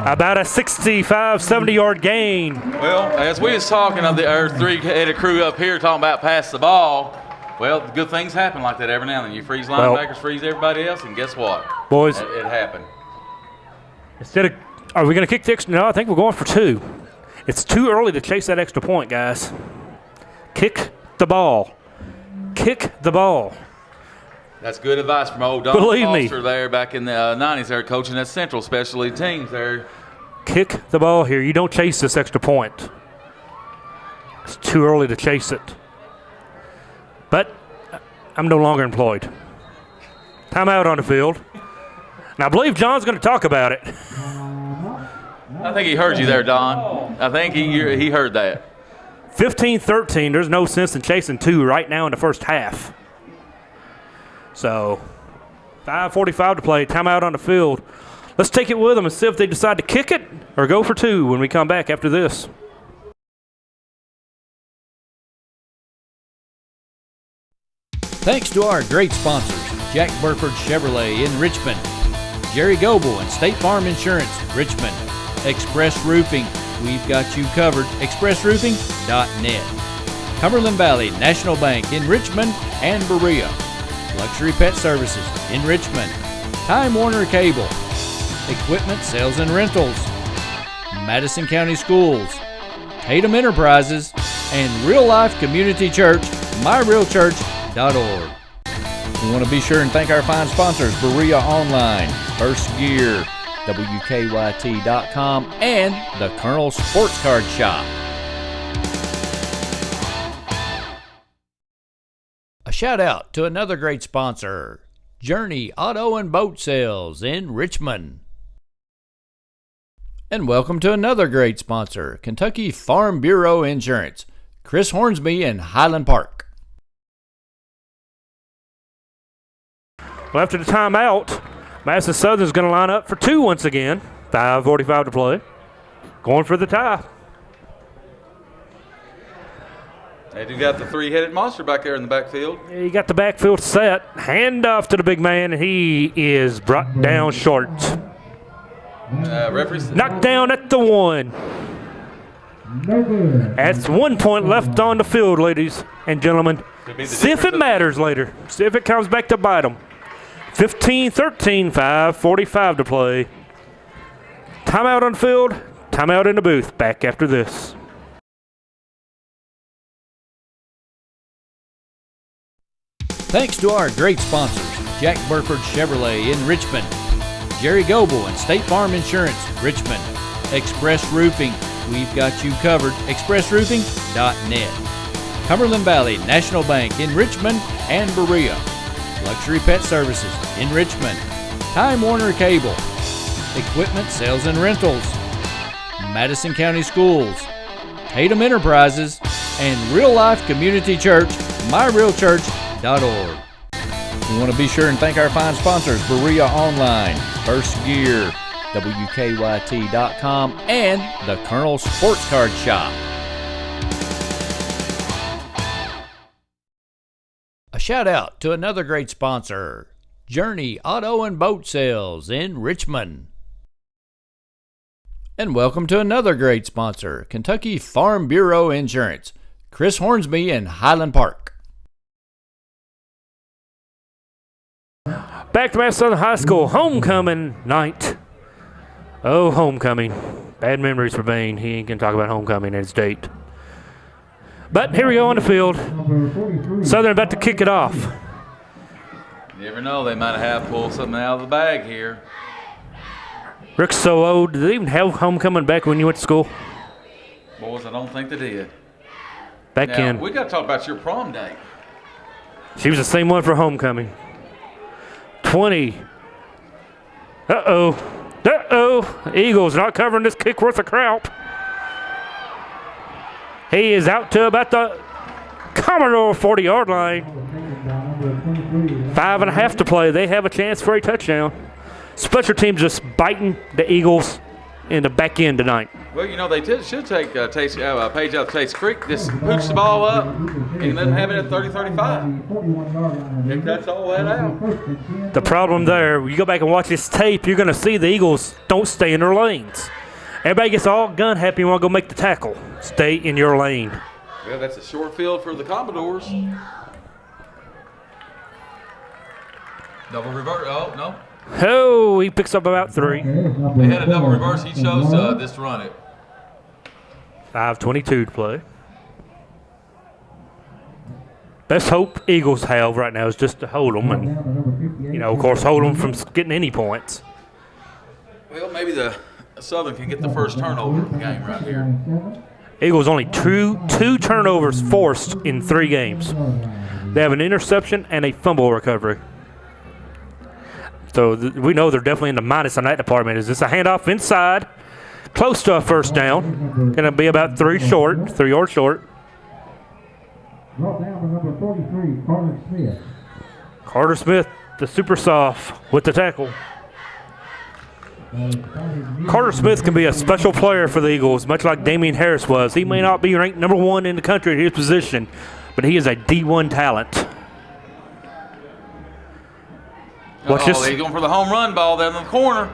About a 65, 70-yard gain. Well, as we was talking of our three-headed crew up here talking about pass the ball, well, good things happen like that every now and then. You freeze linebackers, freeze everybody else, and guess what? Boys, it happened. Are we going to kick the extra? No, I think we're going for 2. It's too early to chase that extra point, guys. Kick the ball. Kick the ball. That's good advice from old Don Believe Foster me. there back in the 90s there coaching that Central specialty teams there. Kick the ball here. You don't chase this extra point. It's too early to chase it. But I'm no longer employed. Timeout on the field. And I believe John's going to talk about it. I think he heard you there, Don. I think he heard that. 15-13. There's no sense in chasing 2 right now in the first half. So 5:45 to play. Timeout on the field. Let's take it with them and see if they decide to kick it or go for 2 when we come back after this. Thanks to our great sponsors, Jack Burford Chevrolet in Richmond, Jerry Goebel and State Farm Insurance, Richmond, Express Roofing, we've got you covered, expressroofing.net, Cumberland Valley National Bank in Richmond and Berea, Luxury Pet Services in Richmond, Time Warner Cable, Equipment Sales and Rentals, Madison County Schools, Tatum Enterprises, and Real Life Community Church, myrealchurch.org. We want to be sure and thank our fine sponsors, Berea Online, First Gear, WKYT.com, and the Colonel Sports Card Shop. A shout out to another great sponsor, Journey Auto and Boat Sales in Richmond. And welcome to another great sponsor, Kentucky Farm Bureau Insurance, Chris Hornsby in Highland Park. Well, after the timeout, Madison Southern's going to line up for 2 once again. 5:45 to play. Going for the tie. They do got the 3-headed monster back there in the backfield. Yeah, you got the backfield set. Hand off to the big man, and he is brought down short. Referees. Knocked down at the 1. No good. That's 1 point left on the field, ladies and gentlemen. See if it matters later. See if it comes back to bite them. 15-13, 5:45 to play. Timeout on the field, timeout in the booth. Back after this. Thanks to our great sponsors, Jack Burford Chevrolet in Richmond, Jerry Goebel and State Farm Insurance, Richmond, Express Roofing, we've got you covered, expressroofing.net, Cumberland Valley National Bank in Richmond and Berea, Luxury Pet Services in Richmond, Time Warner Cable, Equipment Sales and Rentals, Madison County Schools, Tatum Enterprises, and Real Life Community Church, myrealchurch.org. We want to be sure and thank our fine sponsors, Berea Online, First Gear, WKYT.com, and the Colonel Sports Card Shop. A shout out to another great sponsor, Journey Auto and Boat Sales in Richmond. And welcome to another great sponsor, Kentucky Farm Bureau Insurance, Chris Hornsby in Highland Park. Back to Madison Southern High School, homecoming night. Oh, homecoming. Bad memories for Bain. He ain't going to talk about homecoming at his date. But here we go on the field. Southern about to kick it off. You never know, they might have pulled something out of the bag here. Rick's so old. Did they even have homecoming back when you went to school? Boys, I don't think they did. Back Now, in. we got to talk about your prom date. She was the same one for homecoming. 20. Uh-oh. Uh-oh. Eagles not covering this kick worth a crap. He is out to about the Commodore 40-yard line. 5.5 to play. They have a chance for a touchdown. Special teams just biting the Eagles in the back end tonight. Well, you know, they should take a page out of Tates Creek, just pooch the ball up, and then have it at 30-35. If that's all that out. The problem there, when you go back and watch this tape, you're going to see the Eagles don't stay in their lanes. Everybody gets all gun happy and want to go make the tackle. Stay in your lane. Well, that's a short field for the Commodores. Double reverse. Oh, no. Oh, he picks up about 3. They had a double reverse. He chose this to run it. 5:22 to play. Best hope Eagles have right now is just to hold them and, you know, of course, hold them from getting any points. Well, maybe the Southern can get the first turnover of the game right here. Eagles only two turnovers forced in 3 games. They have an interception and a fumble recovery. So we know they're definitely in the minus on that department. Is this a handoff inside? Close to a first down. Going to be about 3 yards short. Brought down to number 43, Carter Smith. Carter Smith, the super soft, with the tackle. Carter Smith can be a special player for the Eagles, much like Damian Harris was. He may not be ranked number 1 in the country at his position, but he is a D1 talent. Watch this. He's going for the home run ball there in the corner.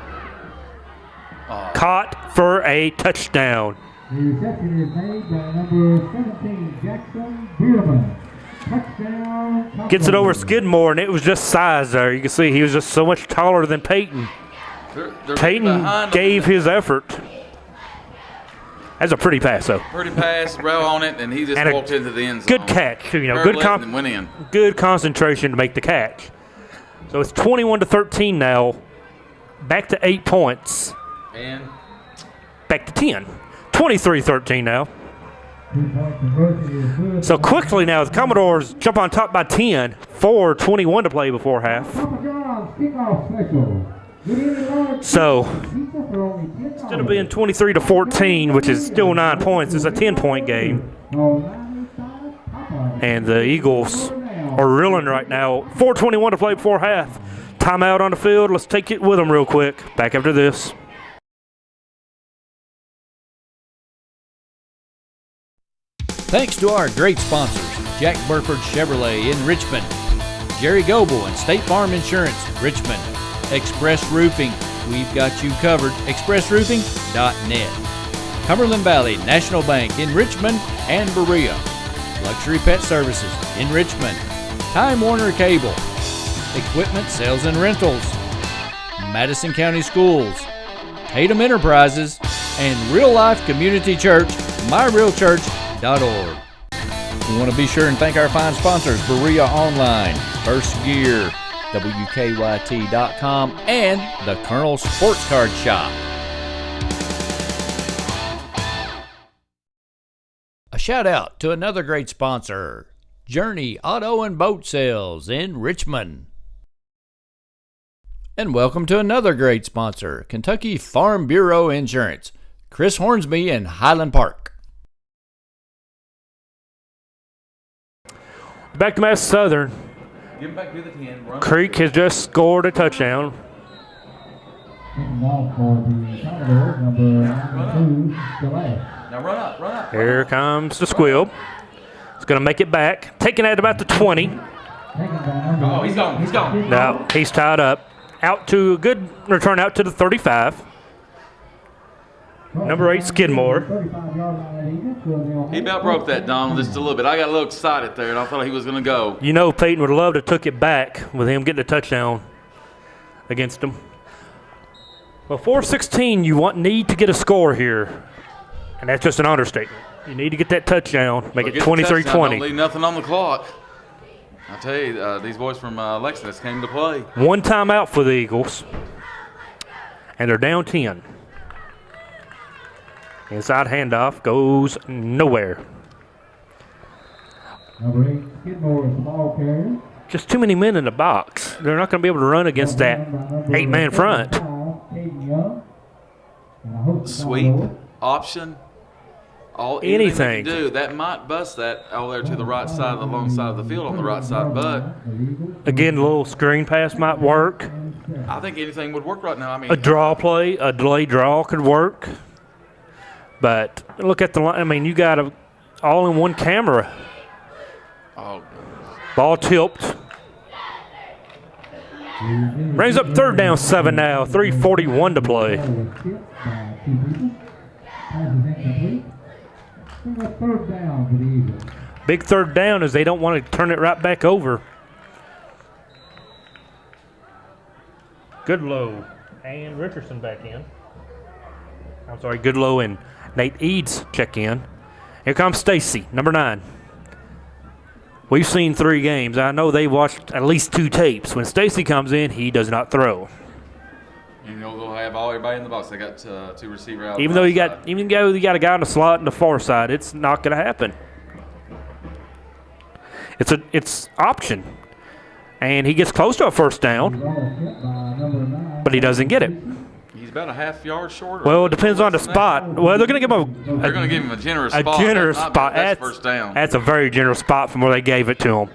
Caught for a touchdown. The reception is made by number 17, Jackson Bierman. Touchdown. Gets it over Skidmore, and it was just size there. You can see he was just so much taller than Peyton. They're Peyton gave his effort. That's a pretty pass, though. Pretty pass, rail on it, and he just And walked into the end zone. Good catch. You know, And went in. good concentration to make the catch. So it's 21-13 now. Back to 8 points. And Back to 10. 23-13 now. 2 point conversion is good. So quickly now, the Commodores jump on top by 10. 4:21 to play before half. Papa John's kickoff special. So instead of being 23-14, which is still 9 points, it's a 10-point game. And the Eagles are reeling right now. 4:21 to play before half. Timeout on the field. Let's take it with them real quick. Back after this. Thanks to our great sponsors, Jack Burford Chevrolet in Richmond, Jerry Goebel and State Farm Insurance, Richmond, Express Roofing, we've got you covered, expressroofing.net, Cumberland Valley National Bank in Richmond and Berea, Luxury Pet Services in Richmond, Time Warner Cable, Equipment Sales and Rentals, Madison County Schools, Tatum Enterprises, and Real Life Community Church, myrealchurch.org. We want to be sure and thank our fine sponsors, Berea Online, First Gear, WKYT.com, and the Colonel Sports Card Shop. A shout out to another great sponsor, Journey Auto and Boat Sales in Richmond. And welcome to another great sponsor, Kentucky Farm Bureau Insurance, Chris Hornsby in Highland Park. Back to Mass Southern. Give him back to the 10. Creek has just scored a touchdown. Kicking off for the Commodores, number 92, Gillette. Now run up. Here comes the squib. He's going to make it back. Taking it at about the 20. Taken by number Oh, he's gone. No, he's tied up. Out to a good return out to the 35. Number 8, Skidmore. 35-yard line. He about broke that, Donald, just a little bit. I got a little excited there, and I thought he was going to go. You know Peyton would have loved to took it back with him getting a touchdown against him. Well, 4:16, you need to get a score here. And that's just an understatement. You need to get that touchdown, make it 23-20. Don't leave nothing on the clock. I tell you, these boys from Lexington came to play. One timeout for the Eagles. And they're down 10. Inside handoff goes nowhere. Number 8, Skidmore is the ball carrier. Just too many men in the box. They're not going to be able to run against that 8-man front. Caden Young. And I hope the Sweep, Commodores. option, Anything. they can do, that might bust that all there to the right side, the long side of the field on the right side. But Again, a little screen pass might work. I think anything would work right now. I mean, A draw play, a delayed draw could work. But look at the line. I mean, you got a all-in-one camera. oh, Ball tipped. Brings up third down 7 now. 3:41 to play. Third down for the Eagles. Big third down is they don't want to turn it right back over. Goodlow and Richardson back in. I'm sorry, Goodlow and Nate Eads check in. Here comes Stacy, number 9. We've seen 3 games. I know they watched at least 2 tapes. When Stacy comes in, he does not throw. and they'll have everybody in the box. They got 2 receiver out. Even though you got a guy on the slot in the far side, it's not going to happen. It's option. And he gets close to a first down, but he doesn't get it. He's about a half yard short. Well, it depends on the spot. Well, they're going to give him They're going to give him a generous a spot. generous spot. That's first down. That's a very generous spot from where they gave it to him.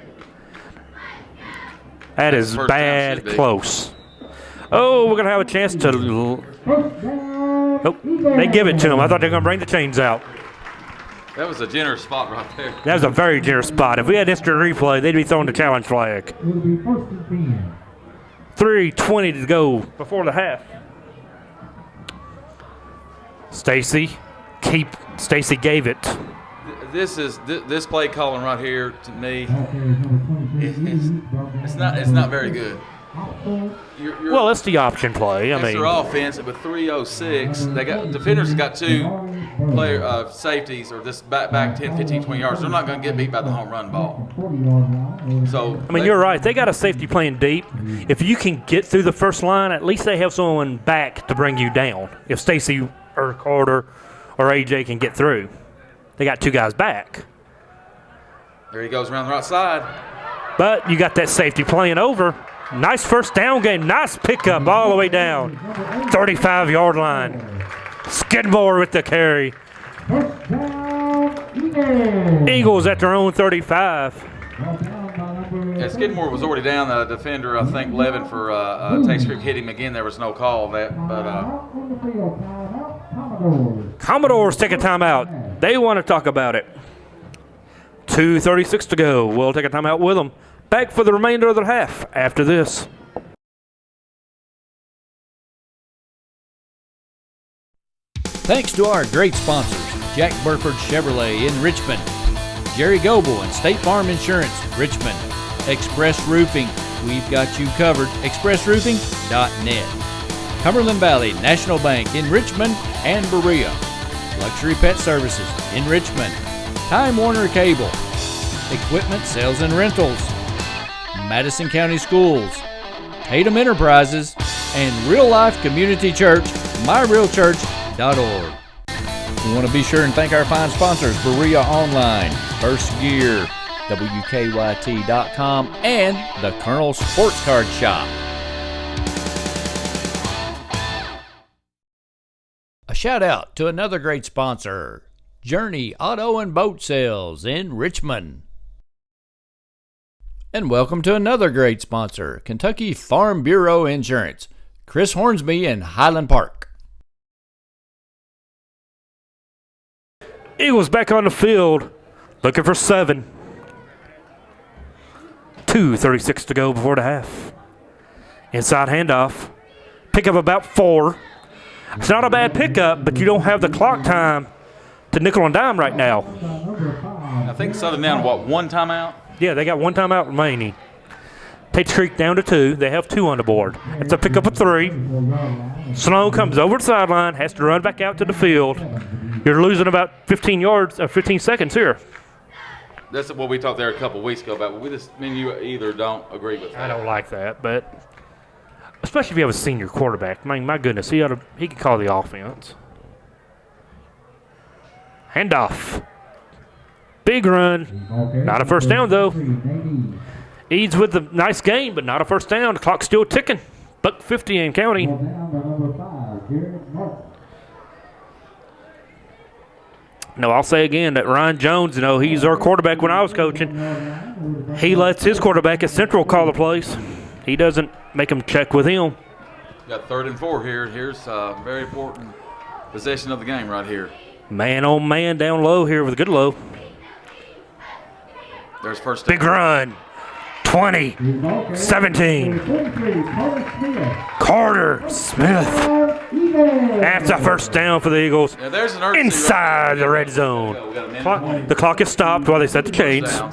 That is First down bad should be. close. Oh, we're going to have a chance to. Oh, they give it to him. I thought they were going to bring the chains out. That was a generous spot right there. That was a very generous spot. If we had instant replay, they'd be throwing the challenge flag. It'll be 1st and 10. 3:20 to go before the half. Stacy gave it. This play calling right here to me. It's not very good. Well, it's the option play. I That's mean, their offense with 3:06. They got defenders got two player safeties or this back 10, 15, 20 yards. They're not going to get beat by the home run ball. So I mean, you're right. They got a safety playing deep. If you can get through the first line, at least they have someone back to bring you down. If Stacy or Carter or AJ can get through, they got two guys back. There he goes around the right side. But you got that safety playing over. Nice first down game. Nice pickup all the way down. 35-yard line. Skidmore with the carry. Eagles at their own 35. Yeah, Skidmore was already down. The defender, I think, Levin for Tates Creek hit him again. There was no call of that. But Commodores take a timeout. They want to talk about it. 2:36 to go. We'll take a timeout with them. Back for the remainder of the half after this. Thanks to our great sponsors, Jack Burford Chevrolet in Richmond, Jerry Goebel and State Farm Insurance, Richmond, Express Roofing, we've got you covered, expressroofing.net, Cumberland Valley National Bank in Richmond and Berea, Luxury Pet Services in Richmond, Time Warner Cable, Equipment Sales and Rentals, Madison County Schools, Tatum Enterprises, and Real Life Community Church, myrealchurch.org. We want to be sure and thank our fine sponsors, Berea Online, First Gear, WKYT.com, and the Colonel Sports Card Shop. A shout out to another great sponsor, Journey Auto and Boat Sales in Richmond. And welcome to another great sponsor, Kentucky Farm Bureau Insurance, Chris Hornsby in Highland Park. Eagles back on the field, looking for 7. 2:36 to go before the half. Inside handoff. Pick up about 4. It's not a bad pickup, but you don't have the clock time to nickel and dime right now. I think Southern down, one timeout? Yeah, they got one timeout remaining. Tates Creek down to 2. They have 2 on the board. It's a pickup of 3. Sloan comes over the sideline, has to run back out to the field. You're losing about 15 yards, 15 seconds here. That's what we talked there a couple weeks ago about. We just, me and you either don't agree with that. I don't like that, but especially if you have a senior quarterback. I mean, my goodness, he can call the offense. Handoff. Big run. Not a first down, though. Eads with a nice gain, but not a first down. The clock's still ticking. Buck 50 in county. No, I'll say again that Ryan Jones, he's our quarterback when I was coaching. He lets his quarterback at Central call the plays. He doesn't make them check with him. Got 3rd and 4 here. Here's a very important possession of the game right here. Man on man down low here with a good low. There's first down. Big run. 20, 17. Carter Smith. That's a first down for the Eagles. Yeah, there's an urgency inside right the red zone. The clock is stopped while they set the chains. Down,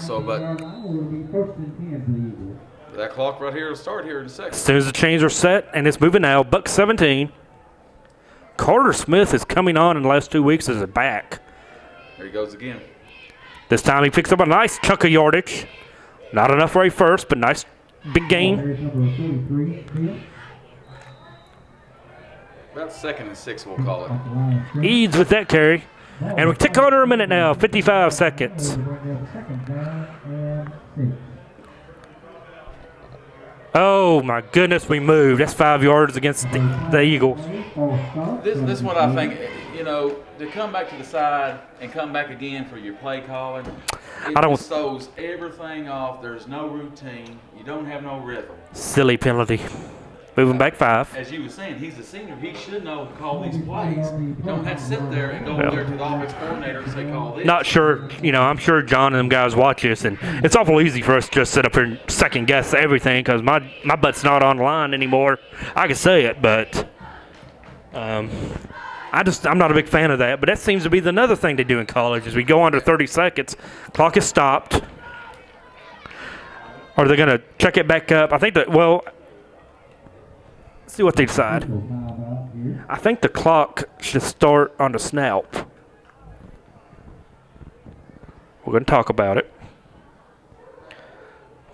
that clock right here will start here in a second. As soon as the chains are set, and it's moving now, Buck 17. Carter Smith is coming on in the last 2 weeks as a back. There he goes again. This time he picks up a nice chunk of yardage. Not enough for a first, but nice big gain. About 2nd and 6, we'll call it. Eads with that carry. And we tick under a minute now, 55 seconds. Oh, my goodness, we moved. That's 5 yards against the Eagles. This is what I think, you know, to come back to the side and come back again for your play calling, it just throws everything off. There's no routine. You don't have no rhythm. Silly penalty. Moving back 5. As you were saying, he's a senior. He should know to call these plays. You don't have to sit there and go over there to the offense coordinator and say, call this. Not sure, I'm sure John and them guys watch this, and it's awful easy for us to just sit up here and second guess everything because my butt's not on the line anymore. I can say it, but I'm not a big fan of that. But that seems to be another thing they do in college is we go under 30 seconds, clock is stopped. Are they going to check it back up? I think that, see what they decide. I think the clock should start on the snap. We're going to talk about it.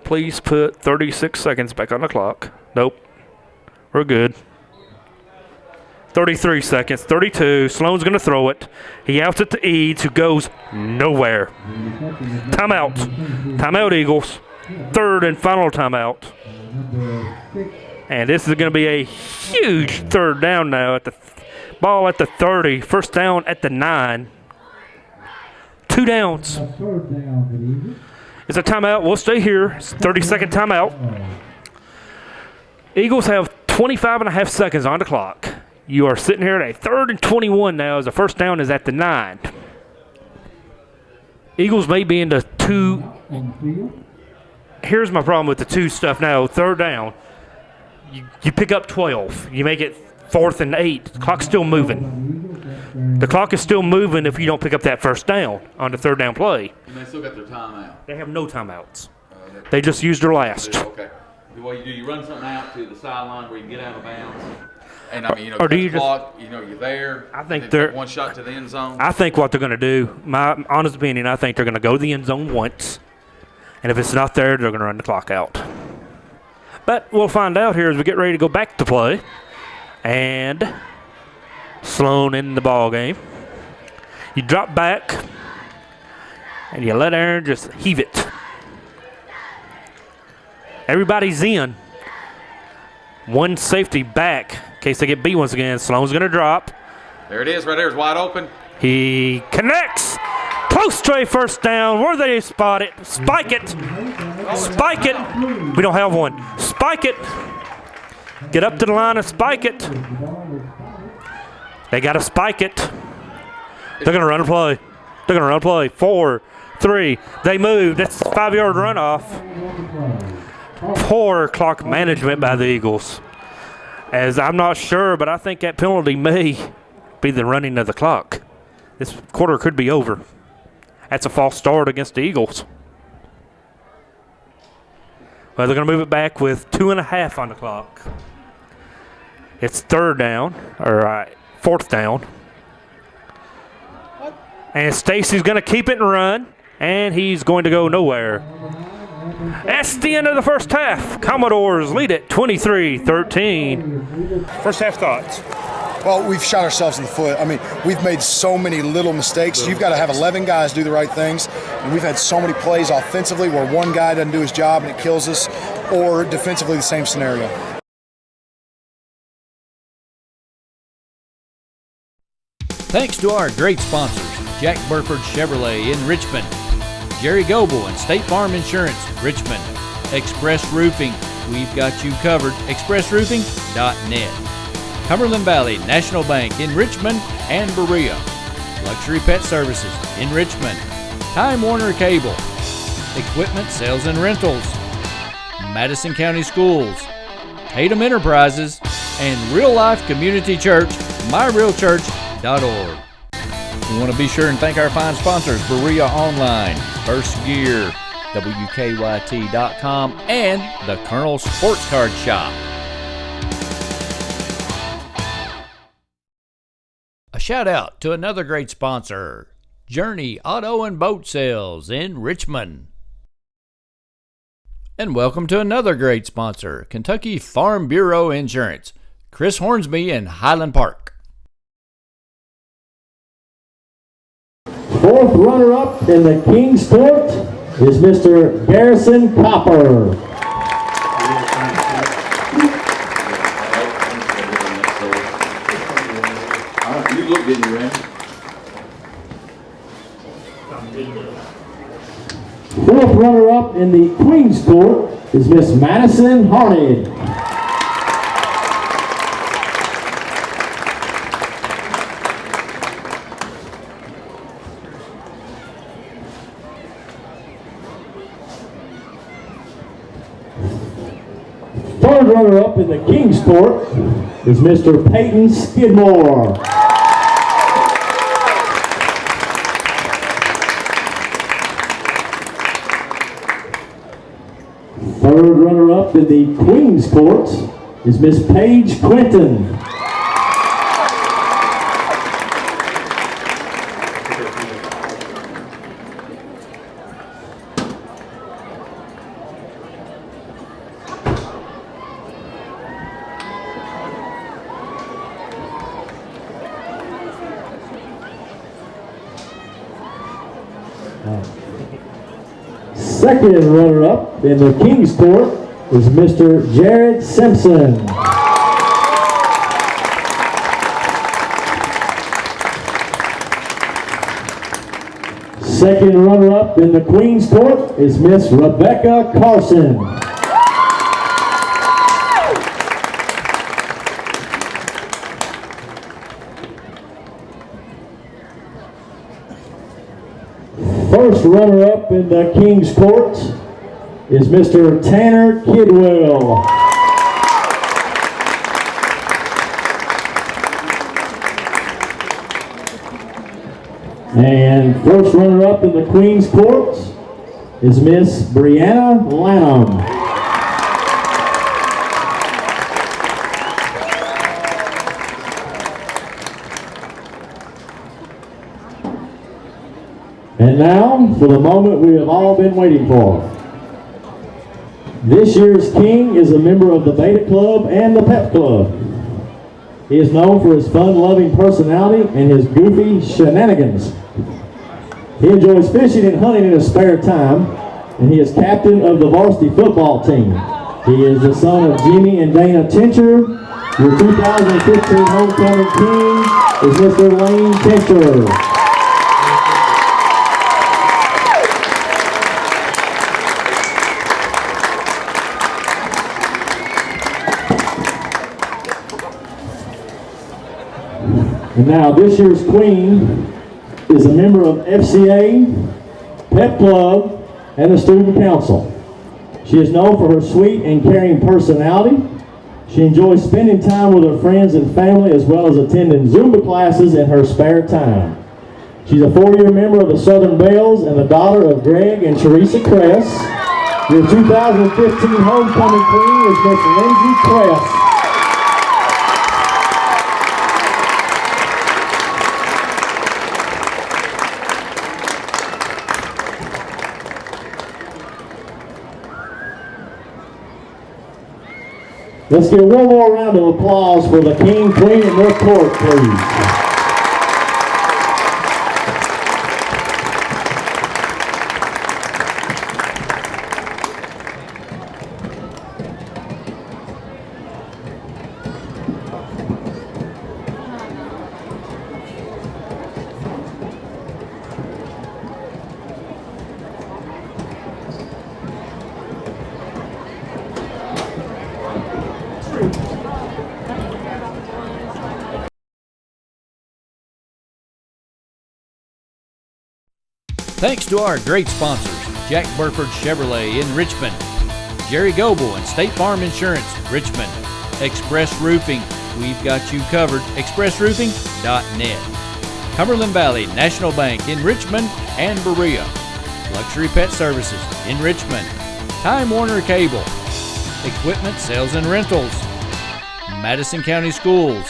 Please put 36 seconds back on the clock. Nope. We're good. 33 seconds. 32. Sloan's going to throw it. He outs it to Eads, who goes nowhere. Timeout. Timeout, Eagles. Third and final timeout. And this is going to be a huge third down now at the ball at the 30. First down at the 9. 2 downs. It's a timeout. We'll stay here. It's a 30-second timeout. Eagles have 25 and a half seconds on the clock. You are sitting here at a 3rd and 21 now as the first down is at the 9. Eagles may be in the 2. Here's my problem with the 2 stuff now. Third down. You pick up 12. You make it 4th and 8. The clock's still moving. The clock is still moving if you don't pick up that first down on the third down play. And they still got their timeout. They have no timeouts. They just used their last. Okay. What you do, you run something out to the sideline where you can get out of bounds. And or do you clock, you're there. I think they're one shot to the end zone. I think what they're going to do, my honest opinion, I think they're going to go to the end zone once. And if it's not there, they're going to run the clock out. But we'll find out here as we get ready to go back to play. And Sloan in the ball game. You drop back, and you let Aaron just heave it. Everybody's in. One safety back in case they get beat once again. Sloan's going to drop. There it is, right there. It's wide open. He connects. Close to a first down. Where they spot it. Spike it. Spike it. We don't have one. Spike it. Get up to the line and spike it. They got to spike it. They're going to run a play. They're going to run a play. 4, 3. They move. That's a 5-yard runoff. Poor clock management by the Eagles. As I'm not sure, but I think that penalty may be the running of the clock. This quarter could be over. That's a false start against the Eagles. Well, they're going to move it back with 2.5 on the clock. It's 4th down. And Stacy's going to keep it and run, and he's going to go nowhere. That's the end of the first half. Commodores lead it 23-13. First half thoughts. Well, we've shot ourselves in the foot. I mean, we've made so many little mistakes. You've got to have 11 guys do the right things. And we've had so many plays offensively where one guy doesn't do his job and it kills us, or defensively the same scenario. Thanks to our great sponsors, Jack Burford Chevrolet in Richmond, Jerry Goble and State Farm Insurance, Richmond, Express Roofing, we've got you covered, expressroofing.net. Cumberland Valley National Bank in Richmond and Berea. Luxury Pet Services in Richmond. Time Warner Cable. Equipment Sales and Rentals. Madison County Schools. Tatum Enterprises. And Real Life Community Church, myrealchurch.org. We want to be sure and thank our fine sponsors, Berea Online, First Gear, WKYT.com, and the Colonel Sports Card Shop. A shout out to another great sponsor, Journey Auto and Boat Sales in Richmond. And welcome to another great sponsor, Kentucky Farm Bureau Insurance, Chris Hornsby in Highland Park. Fourth runner-up in the King's Court is Mr. Garrison Copper. look good, Randy. Fourth runner-up in the Queen's Court is Miss Madison Harned. Third runner-up in the King's Court is Mr. Peyton Skidmore. Third runner-up in the Queen's Court is Miss Paige Quinton. Second runner-up in the King's Court is Mr. Jared Simpson. Second runner-up in the Queen's Court is Miss Rebecca Carson. First runner-up in the King's Court is Mr. Tanner Kidwell. And first runner-up in the Queen's Court is Miss Brianna Lanham. And now for the moment we have all been waiting for. This year's king is a member of the Beta Club and the Pep Club. He is known for his fun-loving personality and his goofy shenanigans. He enjoys fishing and hunting in his spare time, and he is captain of the varsity football team. He is the son of Jimmy and Dana Tincher. Your 2015 homecoming king is Mr. Lane Tincher. And now this year's queen is a member of FCA, Pep Club, and the Student Council. She is known for her sweet and caring personality. She enjoys spending time with her friends and family as well as attending Zumba classes in her spare time. She's a 4-year member of the Southern Bells and the daughter of Greg and Teresa Kress. Your 2015 homecoming queen is Miss Lindsay Kress. Let's give one more round of applause for the King, Queen, and their court, please. Thanks to our great sponsors, Jack Burford Chevrolet in Richmond, Jerry Goebel and State Farm Insurance, Richmond, Express Roofing, we've got you covered, expressroofing.net, Cumberland Valley National Bank in Richmond and Berea, Luxury Pet Services in Richmond, Time Warner Cable, Equipment Sales and Rentals, Madison County Schools,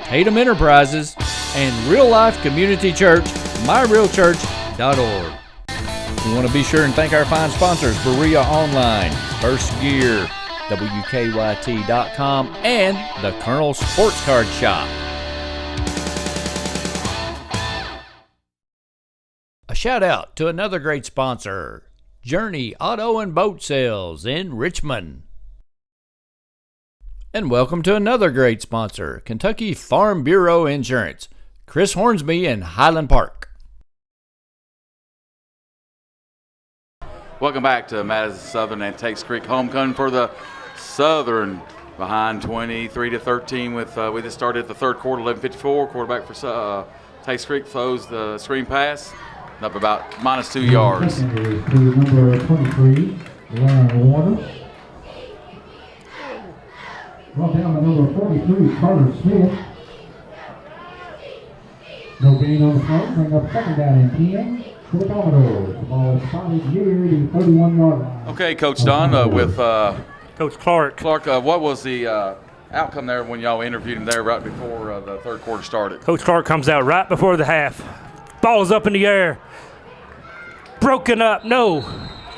Tatum Enterprises, and Real Life Community Church, myrealchurch.org. We want to be sure and thank our fine sponsors, Berea Online, First Gear, WKYT.com, and the Colonel Sports Card Shop. A shout out to another great sponsor, Journey Auto and Boat Sales in Richmond. And welcome to another great sponsor, Kentucky Farm Bureau Insurance. Chris Hornsby in Highland Park. Welcome back to Madison Southern and Tates Creek homecoming for the Southern, behind 23-13 with we just started the third quarter, 11:54. Quarterback for Tates Creek throws the screen pass up about -2 yards. Secondary to number 23, Lauren Waters. Brought down by number 43, Carter Smith. No gain on the play. Bring up second down and 10 for the Commodores. The ball is spotted near the 31-yard line. Okay, Coach Don, with Coach Clark. Clark, what was the outcome there when y'all interviewed him there right before the third quarter started? Coach Clark comes out right before the half. Ball is up in the air. Broken up. No,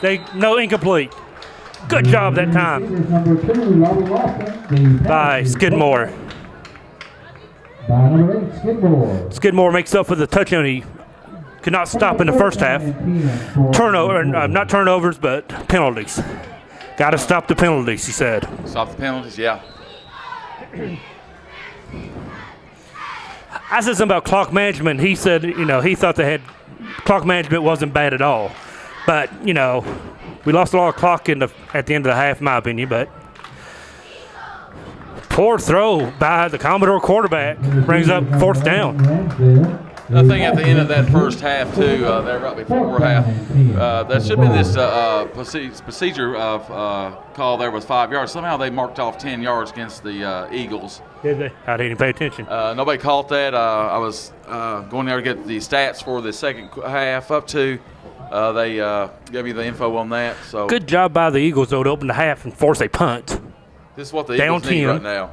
incomplete. Good job that time Number 2, Robert Lawson. by Skidmore. By number 8, Skidmore. Skidmore makes up for the touchdown he could not stop in the first half. Turnover, not turnovers, but penalties. Got to stop the penalties, he said. Stop the penalties, yeah. I said something about clock management. He said, he thought they had clock management wasn't bad at all. But, we lost a lot of clock at the end of the half, in my opinion. But poor throw by the Commodore quarterback brings up fourth down. I think at the end of that first half, too, there right before half, that should have been this procedure call there was 5 yards. Somehow they marked off 10 yards against the Eagles. Did they? I didn't pay attention. Nobody caught that. I was going there to get the stats for the second half up to. They gave me the info on that. So good job by the Eagles, though, to open the half and force a punt. This is what the Down Eagles need 10. right now.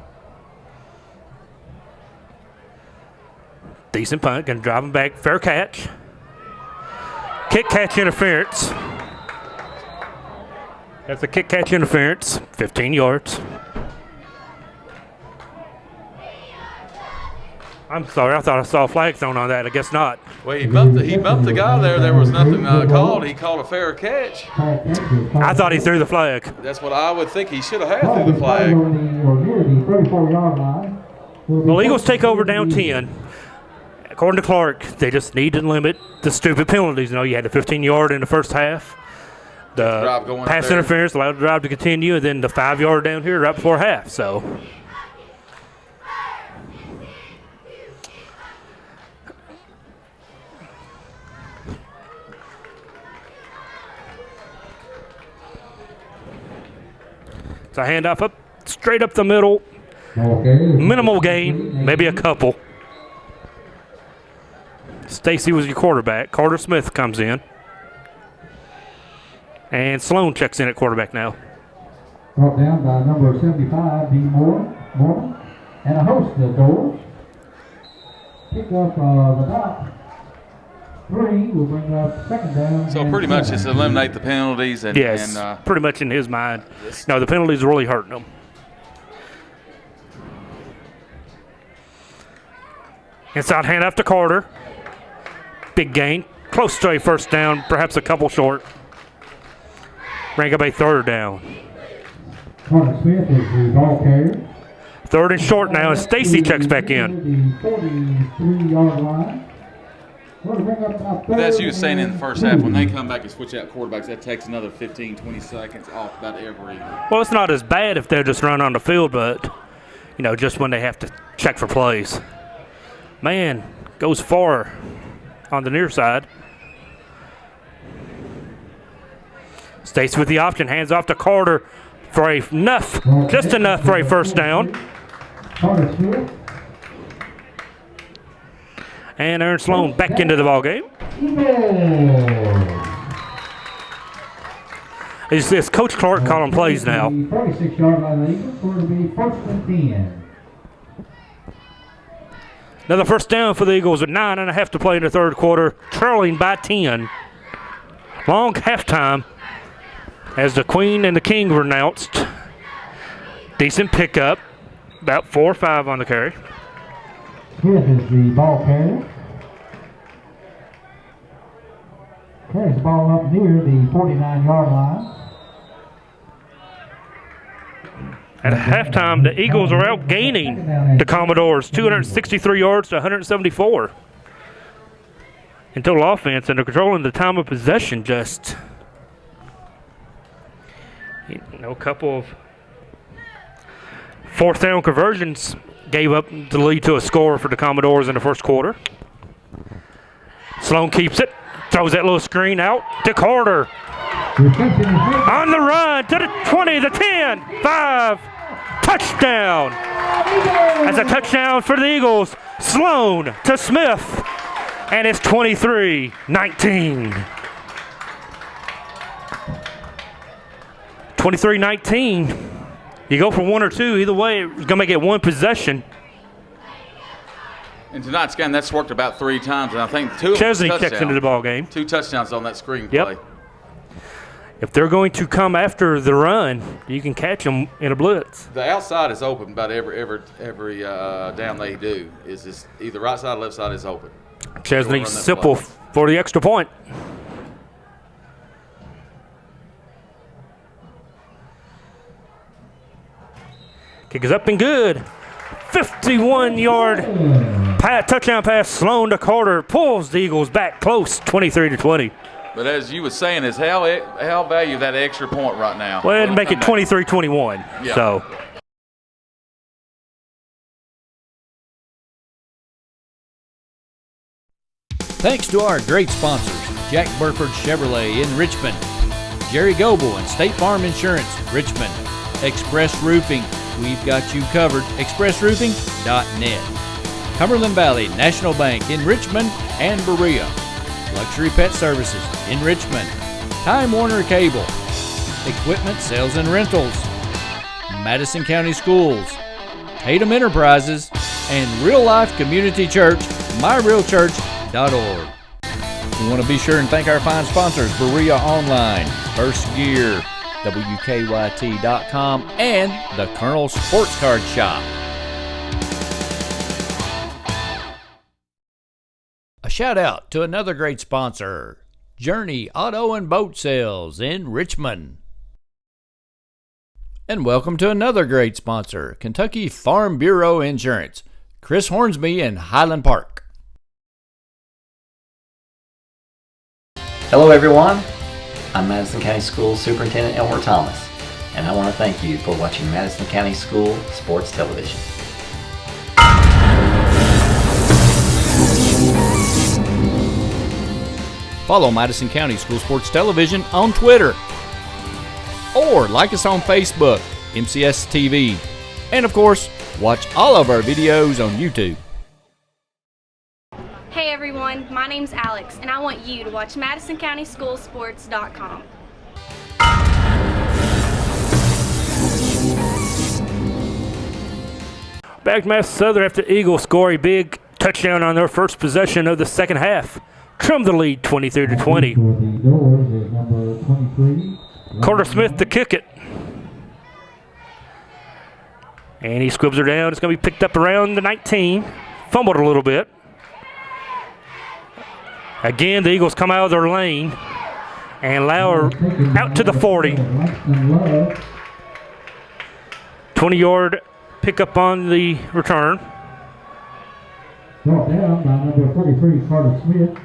Decent punt, going to drive him back. Fair catch. Kick catch interference. That's a kick catch interference. 15 yards. I'm sorry, I thought I saw a flag thrown on that. I guess not. Well, he bumped the guy there. There was nothing called. He called a fair catch. I thought he threw the flag. That's what I would think. He should have had through the flag. Well, Eagles take over down 10. According to Clark, they just need to limit the stupid penalties. You had the 15-yard in the first half. The pass interference allowed the drive to continue, and then the 5-yard down here right before half. So it's a handoff up, straight up the middle. Minimal gain, maybe a couple. Stacy was your quarterback. Carter Smith comes in. And Sloan checks in at quarterback now. Brought down by number 75, D. Moore. And a host of the doors. Pick up the dot. 3 will bring up second down. So pretty much just eliminate the penalties. Yes, pretty much in his mind. No, the penalties are really hurting them. Inside handoff to Carter. Big gain. Close to a first down, perhaps a couple short. Bring up a third down. Carter Smith is the ball carrier. Third and short now, and Stacy checks back in. The 43-yard line. But as you were saying in the first half, when they come back and switch out quarterbacks, that takes another 15, 20 seconds off about every. Well, it's not as bad if they're just running on the field, but, just when they have to check for plays. Man, goes far on the near side. Stacy with the option, hands off to Carter for just enough for a first down. And Aaron Sloan back into the ball game. It's Coach Clark calling plays now. 46-yard line for to be first and 10. Another first down for the Eagles with 9.5 to play in the third quarter, trailing by 10. Long halftime as the Queen and the King were announced. Decent pickup, about 4 or 5 on the carry. Smith is the ball carrier. Carries the ball up near the 49-yard line. At halftime, the Eagles are outgaining the Commodores 263 yards to 174. In total offense, and they're controlling the time of possession just. A couple of fourth down conversions gave up the lead to a score for the Commodores in the first quarter. Sloan keeps it, throws that little screen out to Carter. On the run to the 20, the 10, 5, touchdown. That's a touchdown for the Eagles. Sloan to Smith, and it's 23-19. 23-19. You go for one or two. Either way, it's going to make it one possession. In tonight's game, that's worked about 3 times, and I think 2 of them Chesney touchdowns. checks into the ball game. 2 touchdowns on that screen Yep. play. If they're going to come after the run, you can catch them in a blitz. The outside is open about every down they do. Is this either right side or left side is open. Chesney Run that simple play. for the extra point. Kick is up and good. 51-yard touchdown pass. Sloan to Carter pulls the Eagles back close, 23-20. But as you were saying, is how value that extra point right now. Well, it'd make it 23-21. Yeah. So. Thanks to our great sponsors, Jack Burford Chevrolet in Richmond, Jerry Goebel and State Farm Insurance, Richmond, Express Roofing, we've got you covered, expressroofing.net, Cumberland Valley National Bank in Richmond and Berea, Luxury Pet Services in Richmond, Time Warner Cable, Equipment Sales and Rentals, Madison County Schools, Tatum Enterprises, and Real Life Community Church, myrealchurch.org. We want to be sure and thank our fine sponsors, Berea Online, First Gear, WKYT.com, and the Colonel Sports Card Shop. A shout out to another great sponsor, Journey Auto and Boat Sales in Richmond. And welcome to another great sponsor, Kentucky Farm Bureau Insurance, Chris Hornsby in Highland Park. Hello everyone, I'm Madison County School Superintendent Elmer Thomas, and I want to thank you for watching Madison County School Sports Television. Follow Madison County School Sports Television on Twitter, or like us on Facebook, MCS TV, and of course, watch all of our videos on YouTube. Hey everyone, my name's Alex, and I want you to watch MadisonCountySchoolSports.com. Back to Madison Southern after the Eagles score a big touchdown on their first possession of the second half. Trim the lead 23-20. Carter Smith to kick it. And he squibs her down. It's going to be picked up around the 19. Fumbled a little bit. Again, the Eagles come out of their lane and allow her out to the 40. 20-yard pickup on the return. Brought down by number 43, Carter Smith.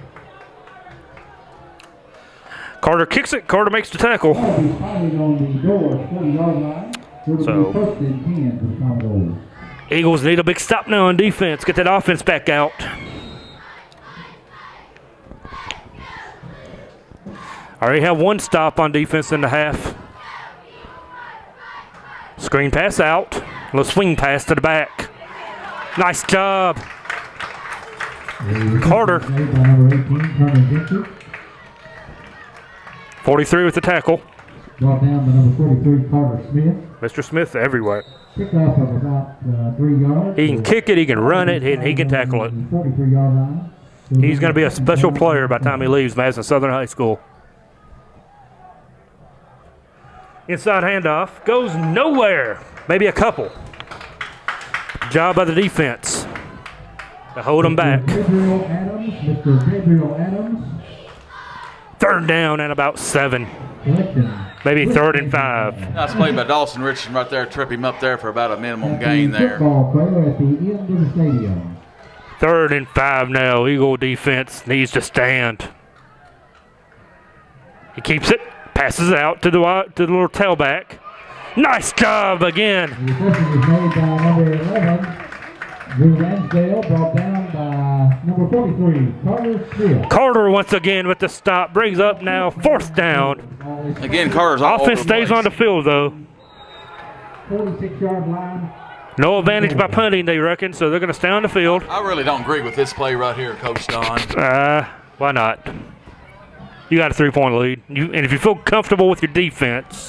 Carter kicks it. Carter makes the tackle. So, Eagles need a big stop now on defense. Get that offense back out. Already have one stop on defense in the half. Screen pass out. A little swing pass to the back. Nice job. Carter. 43 with the tackle. Brought down by number 43, Carter Smith. Mr. Smith everywhere. Kickoff of about 3 yards. He can kick it, he can run it, and he can tackle it. 43-yard line. He's going to be a special player by the time he leaves Madison Southern High School. Inside handoff. Goes nowhere. Maybe a couple. Job by the defense to hold him back. Gabriel Adams, Mr. Gabriel Adams. Third down and about 7. Collection. Maybe 3rd and 5. Nice play by Dawson Richardson right there. Trip him up there for about a minimum gain there. Football player at the end of the stadium. 3rd and 5 now. Eagle defense needs to stand. He keeps it, passes it out to the little tailback. Nice job again. The reception was made by number 11, Drew Ramsdale, brought down by number 43, Carter Smith. Carter once again with the stop. Brings up now 4th down. Again, Carter's all Offense over the stays place. on the field, though. 46-yard line. No advantage by punting, they reckon, so they're going to stay on the field. I really don't agree with this play right here, Coach Don. Why not? You got a 3-point lead. And if you feel comfortable with your defense.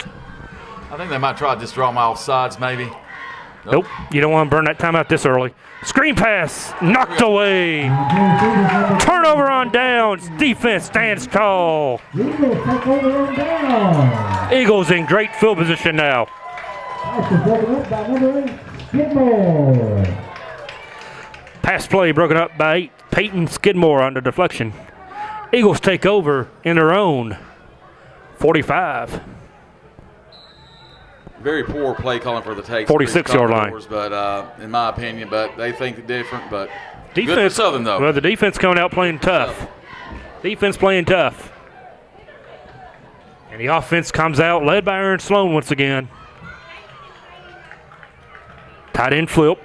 I think they might try to just draw my offsides, maybe. Nope. You don't want to burn that timeout this early. Screen pass. Knocked away. Turnover on downs. Defense stands tall. Eagles take over on down. Eagles in great field position now. Pass is broken up by number 8, Skidmore. Pass play broken up by 8. Peyton Skidmore on the deflection. Eagles take over in their own 45. Very poor play calling for the Tates. 46-yard line. But in my opinion, but they think different. But Defense, good for Southern, though. Well, the defense coming out playing tough. Defense playing tough. And the offense comes out led by Aaron Sloan once again. Tight end flip.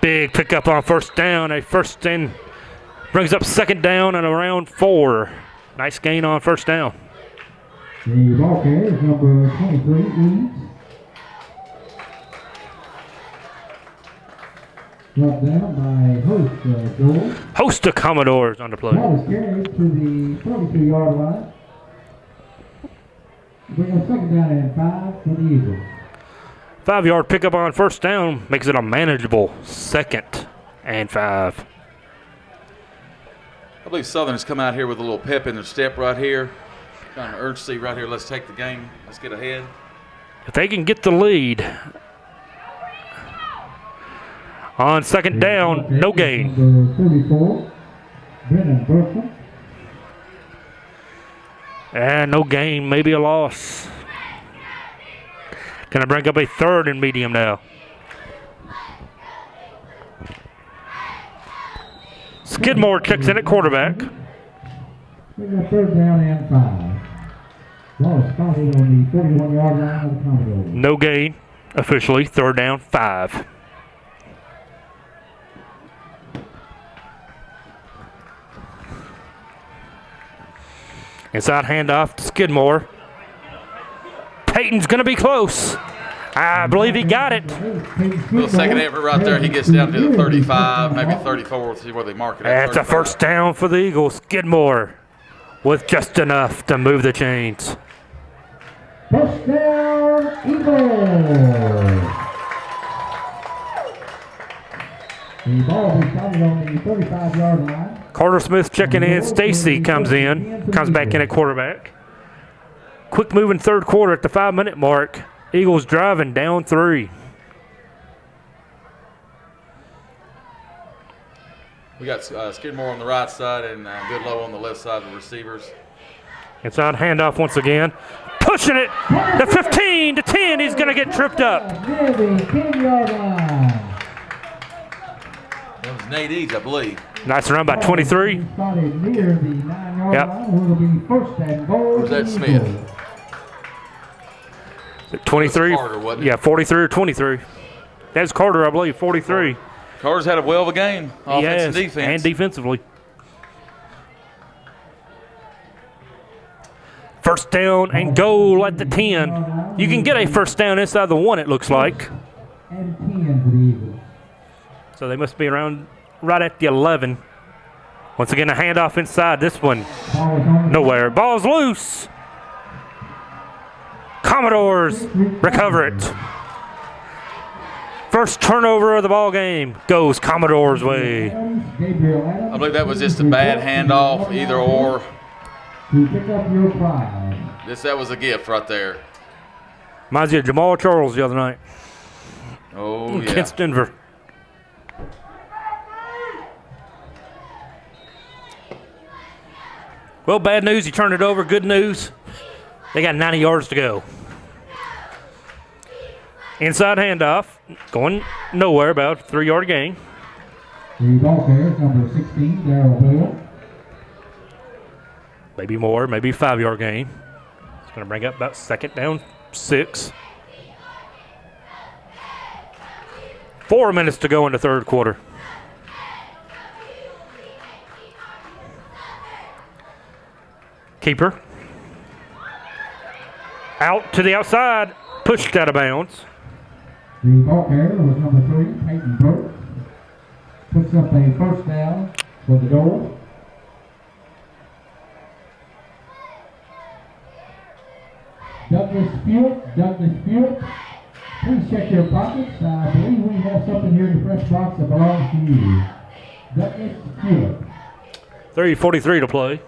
Big pickup on 1st down. A 1st and brings up 2nd down and around 4. Nice gain on 1st down. The ball carrier is number 23, Eads. Brought down by Host Joel. Host of Commodores on the play. Ball is carried to the 42-yard line. Bring up 2nd down and 5 for the Eagles. 5-yard pickup on 1st down makes it a manageable 2nd and 5. I believe Southern has come out here with a little pep in their step right here. Kind of urgency right here. Let's take the game. Let's get ahead. If they can get the lead on 2nd down, no gain. Number 34, Brennan Burton. And no gain, maybe a loss. Gonna bring up a 3rd and medium now. Skidmore checks in at quarterback. Bring up 3rd down and 5. Ball is spotted on the 41-yard line of the Commodores. No gain, officially. 3rd down, 5. Inside handoff to Skidmore. Peyton's going to be close. I believe he got it. Little second effort right there. He gets down to the 35, maybe 34. We'll see where they mark it at. That's a 1st down for the Eagles. Skidmore with just enough to move the chains. 1st down, Eagles. The ball will be started on the 35-yard line. Carter Smith checking in. Stacy comes back in at quarterback. Quick moving 3rd quarter at the 5-minute mark. Eagles driving down 3. We got Skidmore on the right side and Goodlow on the left side of the receivers. Inside handoff once again. Pushing it to 15 to 10. He's going to get tripped up. Near the 10-yard line. That was Nate Eads, I believe. Nice run by 23. Spotted near the 9-yard Yep. line. Will be 1st and goal. Or was that Smith? 23. Carter, wasn't it? Yeah, 43 or 23. That's Carter, I believe, 43. Carter's had a well of a game, offense and Yes, defense. and defensively. 1st down and goal at the 10. You can get a 1st down inside the 1, it looks like. And 10 for the Eagles. So they must be around right at the 11. Once again, a handoff inside. This one, Ball is on the nowhere. Ball's loose. Commodores recover it. 1st turnover of the ball game goes Commodores' way. Gabriel Adams. I believe that was just a bad handoff, either or. To pick up your prize. That was a gift right there. Reminds you of Jamal Charles the other night Oh, yeah. against Denver. Well, bad news, he turned it over. Good news, they got 90 yards to go. Inside handoff, going nowhere, about a 3-yard gain. The ball carrier is number 16, Darryl Bell. Maybe more, maybe a 5-yard gain. It's going to bring up about 2nd down, 6. 4 minutes to go in the third quarter. Keeper. Out to the outside, pushed out of bounds. The ball carrier was number 3, Peyton Burke. Puts up a first down for the Dole. Douglas Fewett, please check your pockets. I believe we have something here in the fresh box that belongs to you. Douglas Fewett. 3:43 to play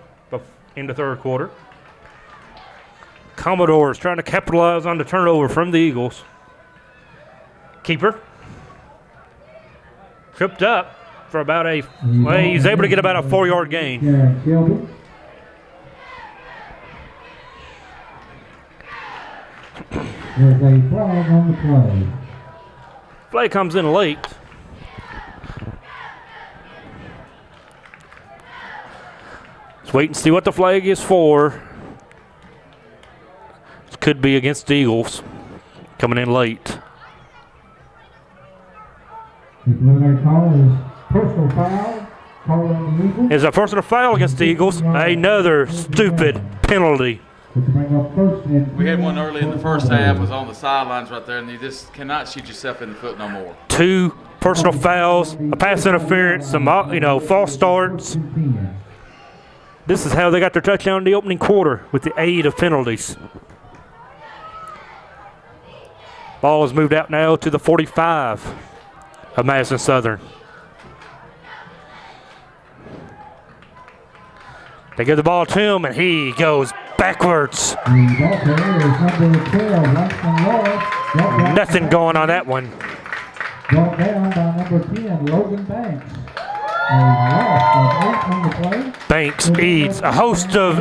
in the third quarter. Commodores trying to capitalize on the turnover from the Eagles. Keeper. Tripped up for about he's able to get about a 4-yard gain. Shelby. There's a flag on the play. Play comes in late. Let's wait and see what the flag is for. This could be against the Eagles. Coming in late. The preliminary call is personal foul. Call on the Eagles. Is a personal foul against the Eagles. Another stupid penalty. We had one early in the first half, was on the sidelines right there, and you just cannot shoot yourself in the foot no more. 2 personal fouls, a pass interference, some false starts. This is how they got their touchdown in the opening quarter with the aid of penalties. Ball is moved out now to the 45 of Madison Southern. They give the ball to him, and he goes backwards. Nothing going on that one. Brought down by number 10, Logan Banks. Banks eats a host of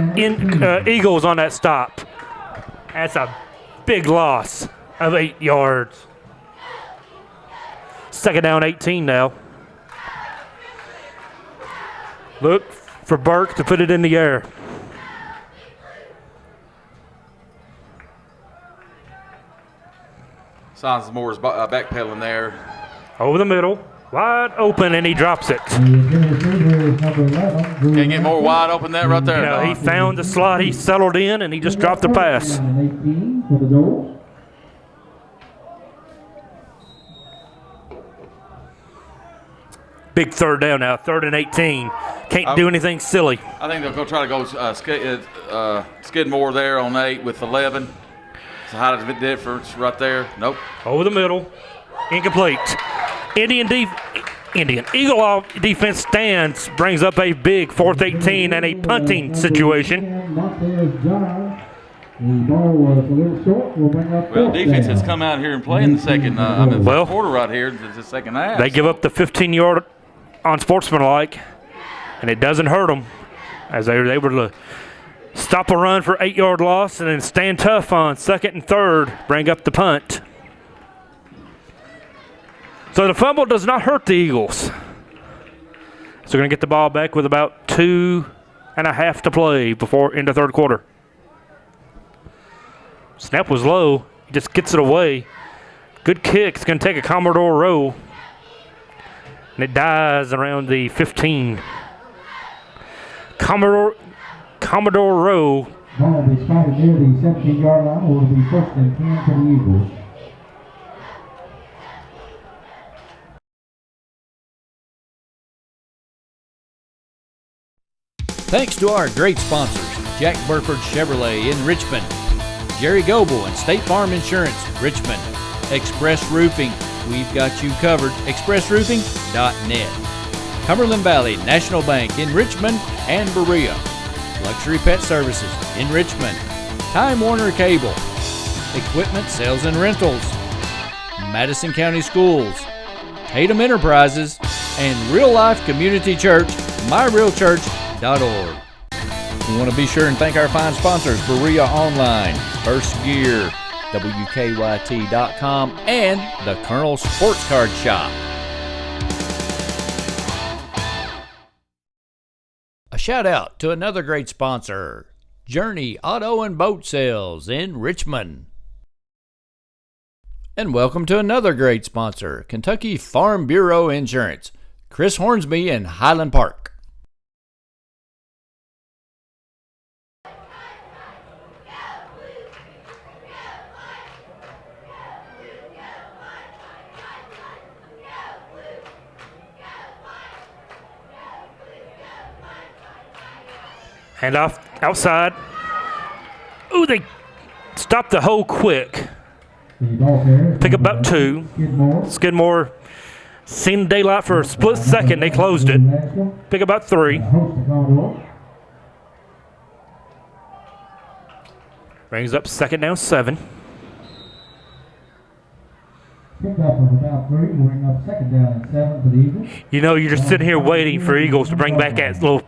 Eagles on that stop. That's a big loss of 8 yards. 2nd down, 18 now. Look for Burke to put it in the air. Signs Moore's backpedaling there. Over the middle, wide open, and he drops it. Can't get more wide open than that right there. He found the slot, he settled in, and he just dropped the pass. Big 3rd down now, 3rd and 18. Can't do anything silly. I think they'll go try to go Skidmore there on 8 with 11. It's a height difference right there. Nope. Over the middle. Incomplete. Eagle defense stands, brings up a big 4th 18 and a punting situation. Well, defense has come out here and played in the second quarter right here, the second half. They give up the 15-yard on sportsmanlike, and it doesn't hurt them as they were able to stop a run for 8-yard loss and then stand tough on 2nd and 3rd, bring up the punt. So the fumble does not hurt the Eagles. So they're going to get the ball back with about 2.5 to play before in the third quarter. Snap was low. He just gets it away. Good kick. It's going to take a Commodore row. And it dies around the 15. Commodore row. Ball will be spotted near the 17-yard line. It will be 1st and 10 for the Eagles. Thanks to our great sponsors, Jack Burford Chevrolet in Richmond, Jerry Goebel and State Farm Insurance, Richmond, Express Roofing, we've got you covered, expressroofing.net, Cumberland Valley National Bank in Richmond and Berea, Luxury Pet Services in Richmond, Time Warner Cable, Equipment Sales and Rentals, Madison County Schools, Tatum Enterprises, and Real Life Community Church, myrealchurch.org. We want to be sure and thank our fine sponsors, Berea Online, First Gear, WKYT.com, and the Colonel Sports Card Shop. A shout out to another great sponsor, Journey Auto and Boat Sales in Richmond. And welcome to another great sponsor, Kentucky Farm Bureau Insurance, Chris Hornsby in Highland Park. Hand off outside. Ooh, they stopped the hole quick. Pick up about 2. Skidmore seen daylight for a split second. They closed it. Pick up about 3. Brings up second down 7. Pick up of about 3, bring up second down and 7 for the Eagles. You know, you're just sitting here waiting for Eagles to bring back that little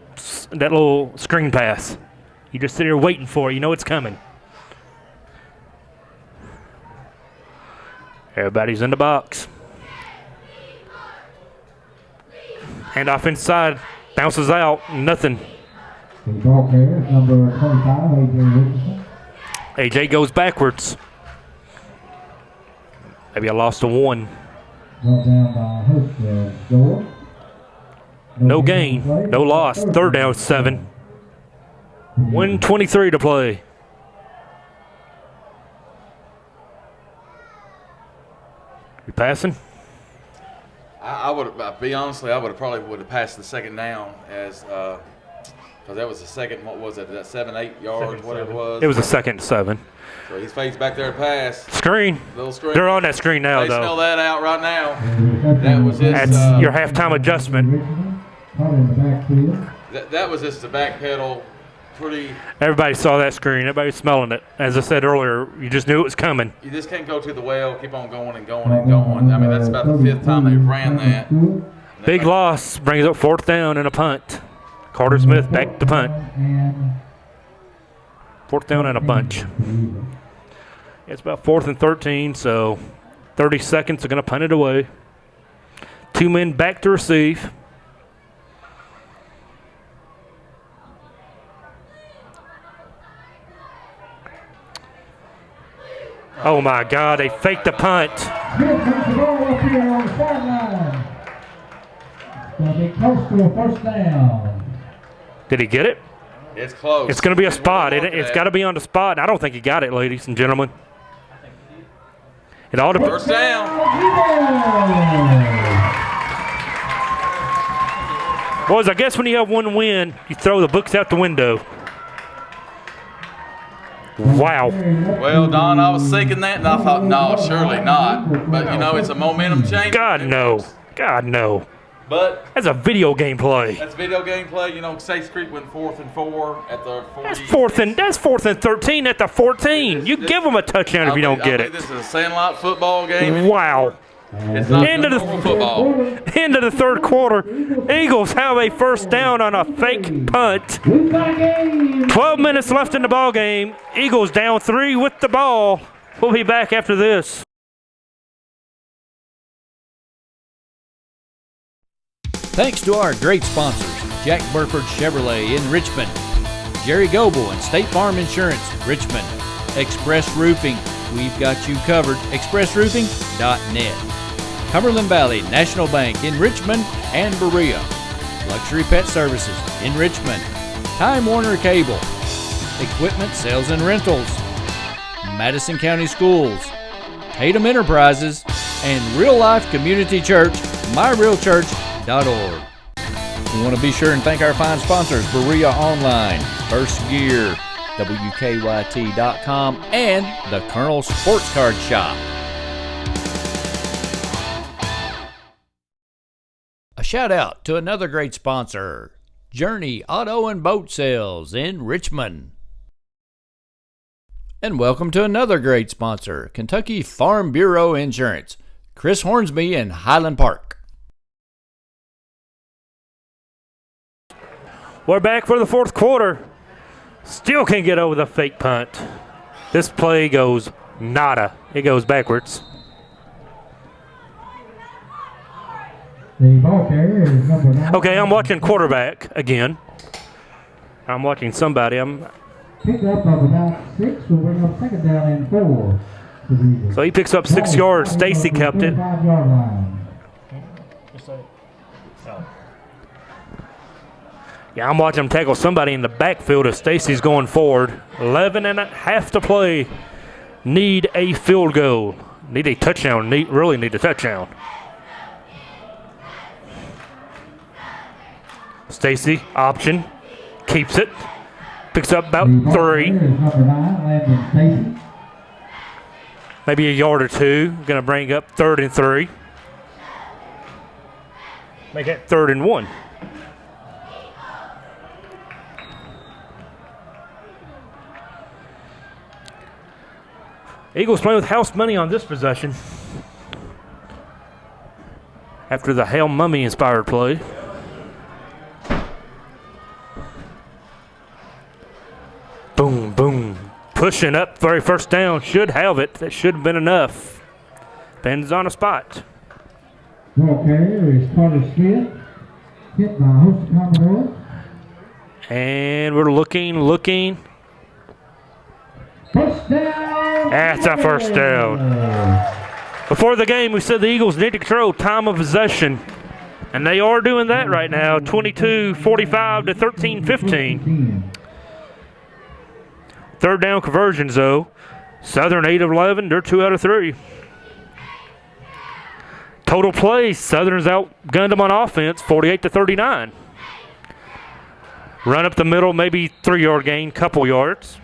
screen pass. You just sit here waiting for it. You know it's coming. Everybody's in the box. Handoff inside. Bounces out. Nothing. The ball carrier is number 25, A.J. Richardson. AJ goes backwards. Maybe I lost a 1. Brought down by Hurst Door. No gain. No loss. Third down 7. 1:23 to play. You passing? I would be honestly, I would have passed the second down as because that was the second. What was it? That 7-8 yards, whatever it was. It was a second 7. So he's fades back there to pass. Screen. Little screen. They're on that screen now, They though. smell that out right now. That was his. That's your halftime adjustment. That was just the back pedal. Pretty. Everybody saw that screen. Everybody's smelling it. As I said earlier, you just knew it was coming. You just can't go to the well. Keep on going and going and going. I mean, that's about the 5th time they've ran that. Big loss. Brings up 4th down and a punt. Carter Smith back to punt. 4th down and a bunch. It's about 4th and 13, so 30 seconds are going to punt it away. 2 men back to receive. Oh, my God, they faked the punt. Here comes the ball up here on the sideline. It's going to be close to a first down. Did he get it? It's close. It's going to be a spot. It's got to be on the spot. I don't think he got it, ladies and gentlemen. It ought to be. First down. Boys, I guess when you have 1 win, you throw the books out the window. Wow. Well, Don, I was thinking that, and I thought, no, surely not. But, you know, it's a momentum change. God, no. God, no. But that's a video game play. That's video game play. You know, Tates Creek went 4th and 4 at the 40. That's 4th and 13 at the 14. You give them a touchdown if you don't get it. This is a Sandlot football game. Wow. It's not normal football. End of the 3rd quarter. Eagles have a first down on a fake punt. 12 minutes left in the ball game. Eagles down 3 with the ball. We'll be back after this. Thanks to our great sponsors, Jack Burford Chevrolet in Richmond, Jerry Goble and State Farm Insurance, Richmond, Express Roofing, we've got you covered, expressroofing.net, Cumberland Valley National Bank in Richmond and Berea, Luxury Pet Services in Richmond, Time Warner Cable, Equipment Sales and Rentals, Madison County Schools, Tatum Enterprises, and Real Life Community Church, myrealchurch.org. We want to be sure and thank our fine sponsors, Berea Online, First Gear, WKYT.com, and the Colonel Sports Card Shop. A shout out to another great sponsor, Journey Auto and Boat Sales in Richmond. And welcome to another great sponsor, Kentucky Farm Bureau Insurance, Chris Hornsby in Highland Park. We're back for the 4th quarter. Still can't get over the fake punt. This play goes nada. It goes backwards. The ball carrier is number 9. Okay, I'm watching quarterback again. I'm watching somebody. Pickup of about 6 will bring up second down and 4. So he picks up 6 yards. Stacy kept it. 25-yard line. Yeah, I'm watching him tackle somebody in the backfield as Stacy's going forward. 11 and a half to play. Need a field goal. Need a touchdown. Really need a touchdown. Stacy, option. Keeps it. Picks up about 3. Number 9, Landon Stacy. Maybe a yard or 2. Going to bring up 3rd and 3. Make it 3rd and 1. Eagles playing with house money on this possession. After the Hail Mummy inspired play. Boom, boom. Pushing up, very first down. Should have it. That should have been enough. Depends on a spot. Ball carrier is Carter Smith. Hit by host Commodore. And we're looking. First down. That's a first down. Before the game, we said the Eagles need to control time of possession. And they are doing that right now. 22-45 to 13-15. 3rd down conversions, though. Southern 8 of 11. They're 2 out of 3. Total plays. Southern's outgunned them on offense, 48 to 39. Run up the middle, maybe 3-yard gain, couple yards.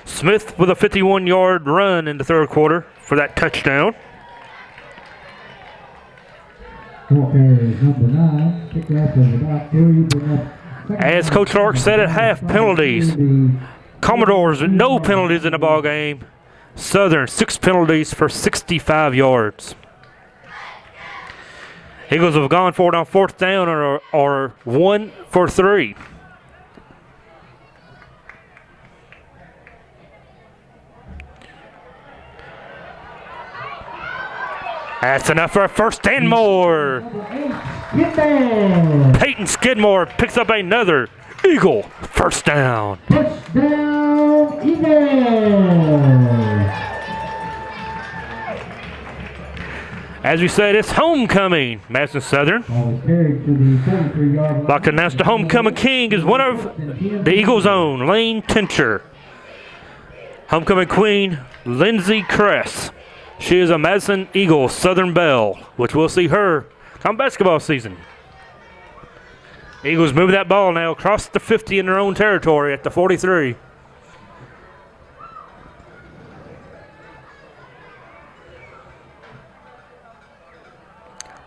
Smith with a 51-yard run in the 3rd quarter for that touchdown. Ball carrier is number 9. Pick up of about 3. Bring up. As Coach Clark said at half, penalties. Commodores, no penalties in the ball game. Southern, 6 penalties for 65 yards. Eagles have gone for it on 4th down or 1 for 3. That's enough for a first and more. Peyton Skidmore picks up another Eagle first down. Touchdown, Eagles. As we said, it's homecoming. Madison Southern. Ball is carried to the 33-yard line. Like to announce the homecoming king is one of the Eagles' own, Lane Tincher. Homecoming queen, Lindsay Kress. She is a Madison Eagle Southern Belle, which we'll see her come basketball season. Eagles move that ball now across the 50 in their own territory at the 43.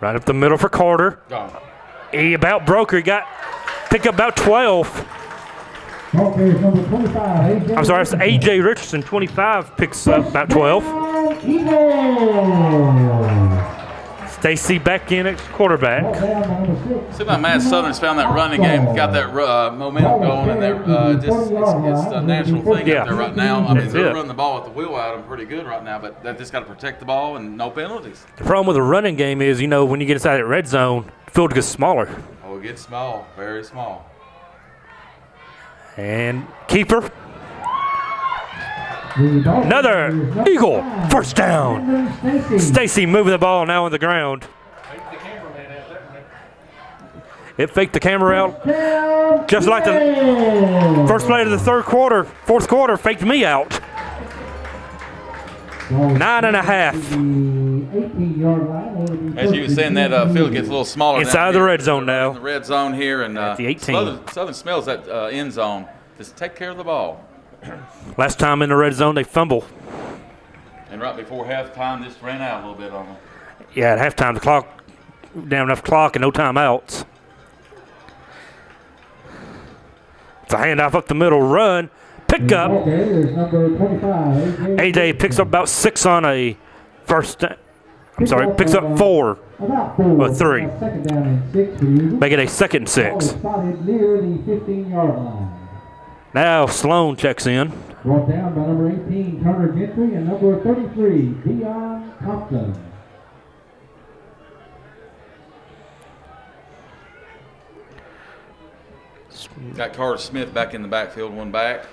Right up the middle for Carter. He about broke her. He picked up about 12. Number 25, I'm sorry, it's A.J. Richardson, 25, picks up about 12. Stacy back in at quarterback. See about Madison Southern's found that running game, got that momentum going, and it's a natural thing out there right now. I mean, they're running the ball with the wheel out of them pretty good right now, but they've just got to protect the ball and no penalties. The problem with the running game is, when you get inside that red zone, the field gets smaller. Oh, it gets small, very small. And keeper. Another Eagle first down. Stacy moving the ball now on the ground. It faked the camera out. Just like the first play of the fourth quarter faked me out. 9.5. As you were saying, that field gets a little smaller. Inside the red zone now. In the red zone here, and at the 18. Southern smells that end zone. Just take care of the ball. Last time in the red zone, they fumble. And right before halftime, just ran out a little bit on them. Yeah, at halftime, the clock, down enough clock and no timeouts. It's a handoff up the middle, run, pick up. AJ picks up about 6 on a first. Picks up 4 or 3. Make it a 2nd and 6. Near the 15-yard line. Now Sloan checks in. Brought down by number 18, Turner Gentry, and number 33, Dion Compton. Got Carter Smith back in the backfield, one back.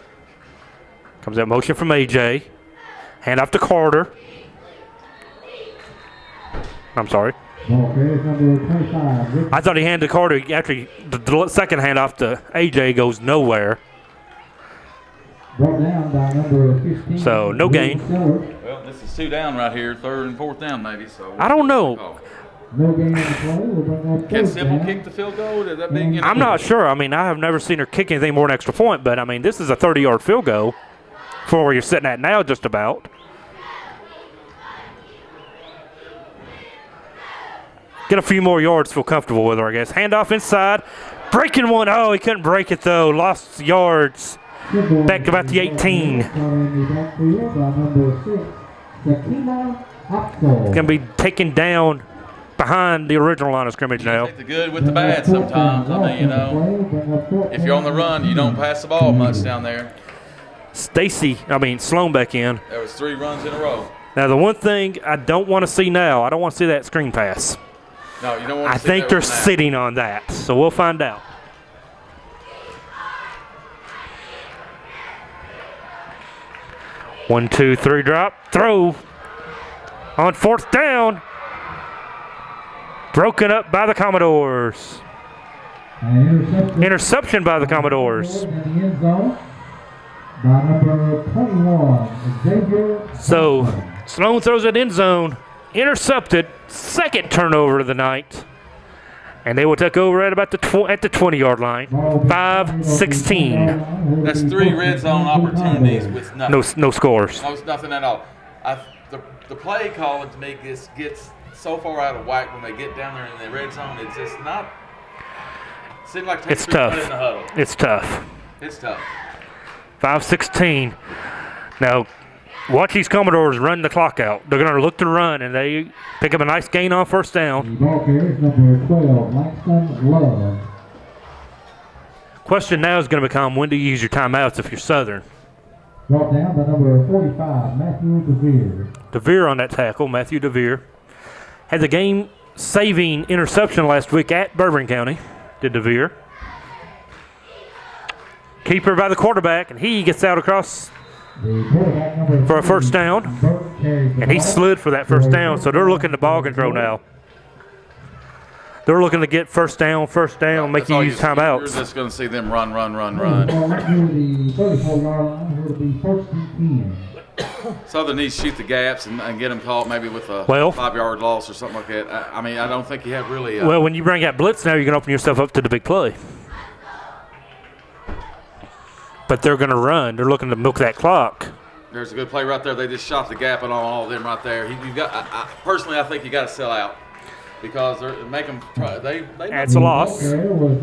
Comes that motion from AJ. Hand off to Carter. I'm sorry. Ball carries number 25. I thought he handed Carter after the second handoff to AJ goes nowhere. Brought down by number 15. So, no gain. Well, this is 2 down right here, 3rd and 4th down maybe. So I don't know. No gain on the play. We'll bring up Can third Sybil down. kick the field goal? Does that mean, I'm not sure. I mean, I have never seen her kick anything more than extra point, but I mean, this is a 30-yard field goal for where you're sitting at now, just about. Get a few more yards, feel comfortable with her, I guess. Handoff inside. Breaking one. Oh, he couldn't break it, though. Lost yards. Back about the 18. Going to be taken down behind the original line of scrimmage now. Take the good with the bad sometimes. I mean, you know, if you're on the run, you don't pass the ball much down there. Sloan back in. There was 3 runs in a row. Now, the one thing I don't want to see now, I don't want to see that screen pass. No, you don't want to I see think that they're with that. sitting on that, so we'll find out. One, two, three, drop, throw. On 4th down. Broken up by the Commodores. Interception by the Commodores. By number 21, Xavier. So Sloan throws it end zone. Intercepted. 2nd turnover of the night. And they will take over at about the 20-yard line. 5-16. That's 3 red zone opportunities with nothing. No scores. No, it's nothing at all. The play calling to me gets so far out of whack when they get down there in the red zone. It's just not. Seems like It's tough. In the huddle. It's tough. It's tough. 5-16. Now, watch these Commodores run the clock out. They're going to look to run, and they pick up a nice gain on 1st down. Ball carries number 12, Langston Love. Question now is going to become, when do you use your timeouts if you're Southern? Brought down by number 45, Matthew DeVere. DeVere on that tackle, Matthew DeVere. Had the game-saving interception last week at Bourbon County, did DeVere. Keeper by the quarterback, and he gets out across for a 1st down. And he slid for that 1st down, so they're looking to ball control now. They're looking to get 1st down, make you use timeouts. You're just going to see them run. Southern needs to shoot the gaps and get them caught maybe with a 5-yard loss or something like that. I don't think you have really. Well, when you bring out blitz now, you can open yourself up to the big play. But they're going to run. They're looking to milk that clock. There's a good play right there. They just shot the gap on all of them right there. Personally, I think you got to sell out because they make them try. That's a loss. That was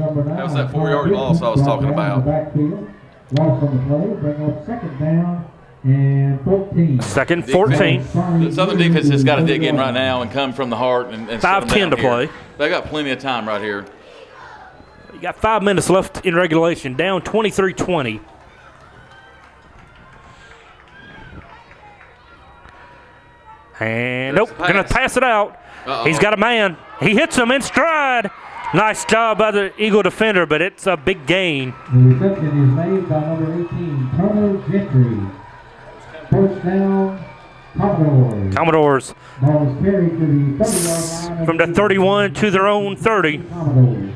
that 4-yard loss I was talking about. Loss on the play, bring up 2nd down and 14. 2nd, 14. The Southern defense has got to dig in right now and come from the heart and 5:10 to play. They got plenty of time right here. You got 5 minutes left in regulation, down 23-20. And nope, going to pass it out. He's got a man. He hits him in stride. Nice job by the Eagle defender, but it's a big gain. The reception is made by number 18, Turner Gentry. 1st down, Commodores. Commodores Ball is carried to the 30-yard line. from the 31 to their own 30. Commodores.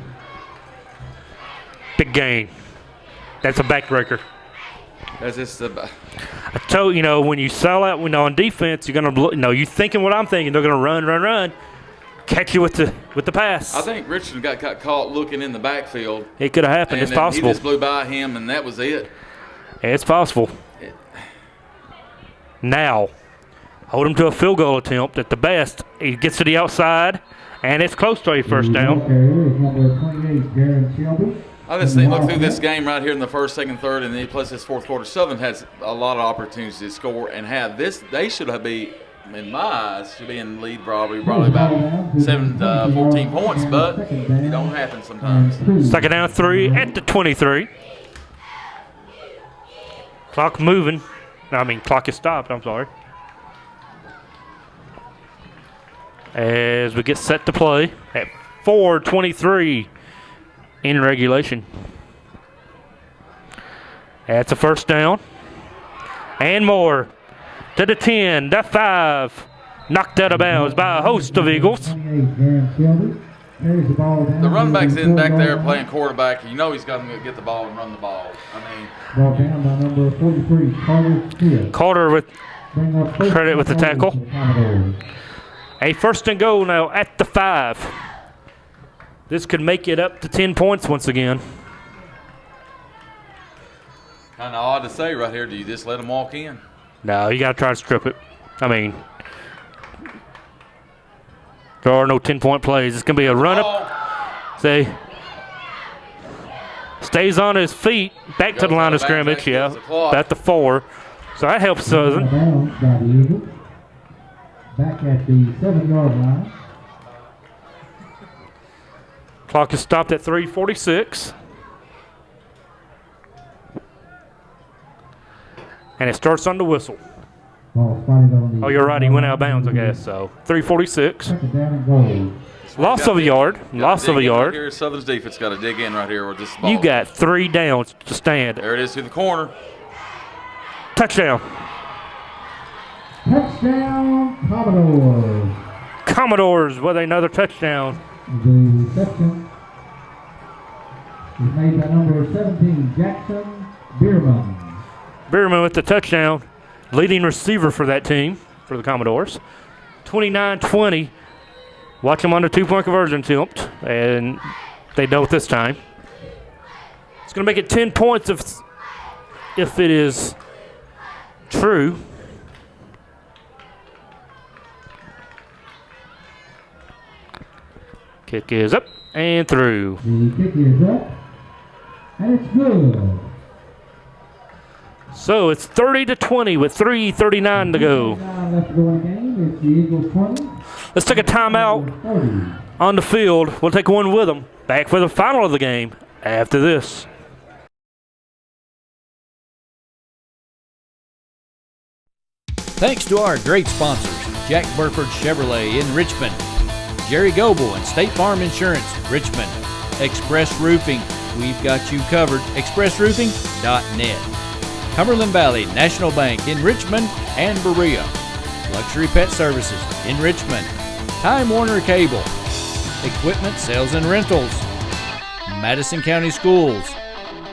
Big gain. That's a backbreaker. That's just I told you, when you sell out, on defense, you're gonna, you thinking what I'm thinking. They're gonna run, catch you with the pass. I think Richardson got caught looking in the backfield. It could have happened. It's possible. He just blew by him, and that was it. It's possible. Now, hold him to a field goal attempt at the best. He gets to the outside, and it's close to a 1st down. Number 28, Darren Shelby. I just think, look through this game right here in the 1st, 2nd, 3rd, and then plus this 4th quarter. Southern has a lot of opportunities to score and have this. They should be, in my eyes, should be in the lead probably about 14 points, but it don't happen sometimes. 2nd down 3 at the 23. Clock moving. Clock is stopped, I'm sorry. As we get set to play at 4:23 in regulation. That's a first down. And more. To the 10, the 5. Knocked out of bounds by a host of Eagles. The running back's in back there playing quarterback. You know he's got to get the ball and run the ball. Ball down by number 43, Carter Field. Carter with credit with the tackle. A first and goal now at the 5. This could make it up to 10 points once again. Kind of odd to say right here. Do you just let them walk in? No, you got to try to strip it. There are no 10-point plays. It's going to be a run-up. Say, stays on his feet, back to the line of scrimmage, at the 4. So that helps Southern. Back at the 7-yard line. Clock is stopped at 3:46. And it starts on the whistle. Oh, you're right. He went out of bounds, I guess. So 3:46. Loss of a yard. Loss of a yard. Here, Southern's defense got to dig in right here with this ball. You got 3 downs to stand. There it is to the corner. Touchdown. Touchdown, Commodores. Commodores with another touchdown. The reception is made by number 17, Jackson Bierman. Bierman with the touchdown. Leading receiver for that team, for the Commodores. 29-20. Watch them on the 2-point conversion attempt, and they don't this time. It's going to make it 10 points if it is true. Kick is up and through. The kick is up, and it's good. So it's 30-20 with 3:39 to go. Left to go in the game. It's the Eagles 20. Let's take a timeout on the field. We'll take one with them. Back for the final of the game after this. Thanks to our great sponsors, Jack Burford Chevrolet in Richmond, Jerry Goble and State Farm Insurance, Richmond, Express Roofing, we've got you covered, expressroofing.net. Cumberland Valley National Bank in Richmond and Berea. Luxury Pet Services in Richmond. Time Warner Cable. Equipment Sales and Rentals. Madison County Schools.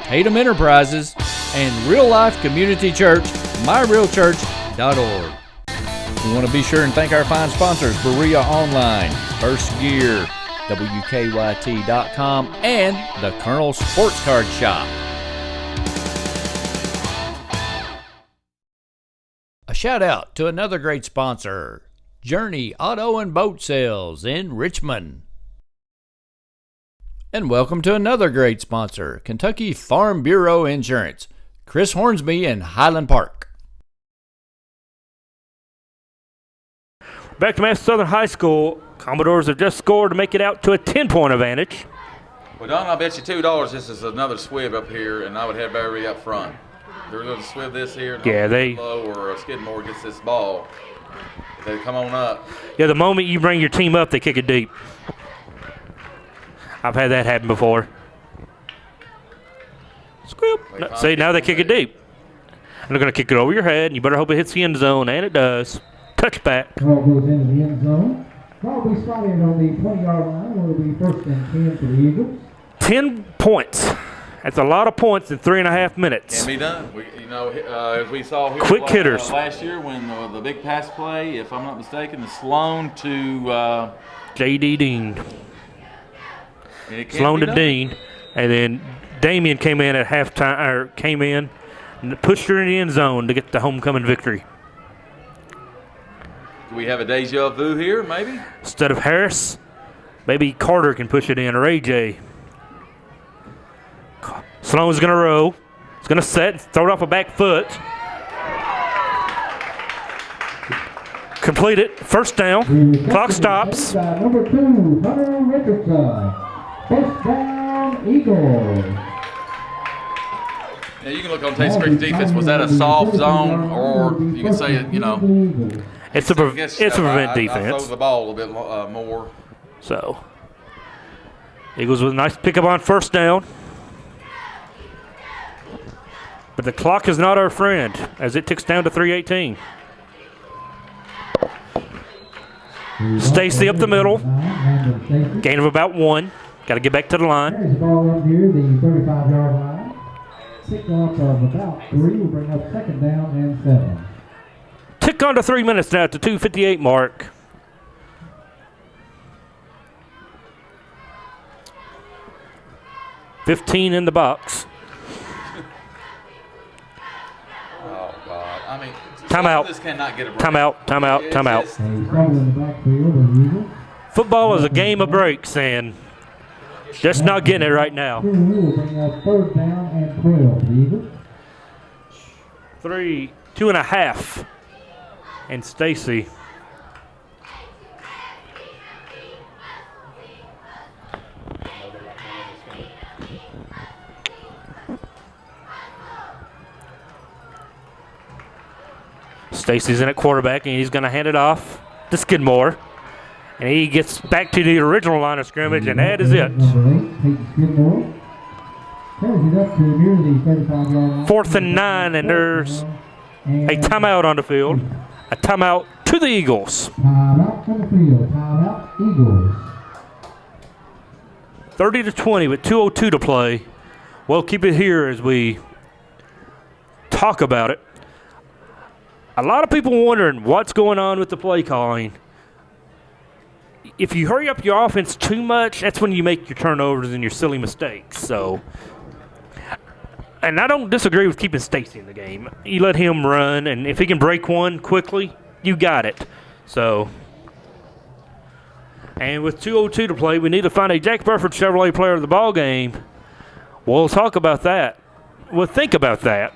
Tatum Enterprises. And Real Life Community Church, myrealchurch.org. We want to be sure and thank our fine sponsors, Berea Online, First Gear, WKYT.com, and the Colonel Sports Card Shop. A shout out to another great sponsor, Journey Auto and Boat Sales in Richmond. And welcome to another great sponsor, Kentucky Farm Bureau Insurance, Chris Hornsby in Highland Park. Back to Madison Southern High School. Commodores have just scored to make it out to a 10-point advantage. Well, Don, I'll bet you $2 this is another swib up here, and I would have Barry up front. They're going to swib this here. Yeah, they. Low or Skidmore gets this ball. They come on up. Yeah, the moment you bring your team up, they kick it deep. I've had that happen before. Scoop. No, see, now they kick it deep. And they're going to kick it over your head, and you better hope it hits the end zone, and it does. Touchback. Ball goes into the end zone. Ball will be spotted on the 20-yard line. Will be first and 10 for the Eagles. 10 points. That's a lot of points in 3.5 minutes. Can be done. As we saw here quick hitters. Last year when the big pass play, if I'm not mistaken, the Sloan to J.D. Dean. Sloan to Dean. And then Damien came in at halftime, or came in and pushed her in the end zone to get the homecoming victory. Do we have a deja vu here, maybe? Instead of Harris, maybe Carter can push it in, or A.J. Sloan's going to row. He's going to set, throw it off a back foot. Complete it. First down. Clock stops. Number 2, Hunter Richardson. First down, Eagles. Yeah, you can look on Tates Creek defense. Was that a soft zone, or you can say it, you know? It's a prevent I defense. throw the ball a little bit more. So, Eagles with a nice pickup on first down. But the clock is not our friend as it ticks down to 3:18. Stacy up the middle. Gain of about 1. Got to get back to the line. There's the ball up here, the 35-yard line. Signal up of about 3 will bring up second down and 7. Tick on to 3 minutes now at the 2:58 mark. $15 in the box. Oh, God. I mean, Timeout. this cannot get a break. Timeout. It's In the backfield of the Eagles. Football is a game of breaks, and just not getting it right now. 2 will bring up third down and 12 for the Eagles. 2.5. And Stacy. Stacy's in at quarterback, and he's going to hand it off to Skidmore. And he gets back to the original line of scrimmage, and that is it. Number 8, Tates Skidmore. Carries it up to near the 35-yard line. 4th and 9, and there's a timeout on the field. A timeout to the Eagles. Timeout from the field. Timeout, Eagles. 30-20 with 2:02 to play. We'll keep it here as we talk about it. A lot of people wondering what's going on with the play calling. If you hurry up your offense too much, that's when you make your turnovers and your silly mistakes. So, and I don't disagree with keeping Stacy in the game. You let him run, and if he can break one quickly, you got it. So, and with 2:02 to play, we need to find a Jack Burford Chevrolet player of the ball game. We'll talk about that. We'll think about that.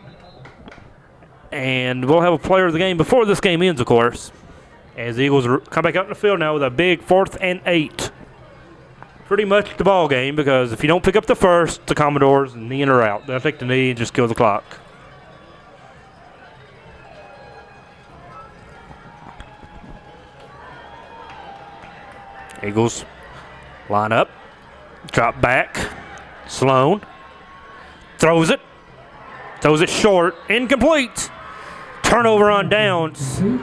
And we'll have a player of the game before this game ends, of course, as the Eagles come back out in the field now with a big 4th and 8. Pretty much the ball game, because if you don't pick up the first, the Commodores knee in or out. They'll take the knee and just kill the clock. Eagles line up, drop back. Sloan throws it short, incomplete. Turnover on downs. The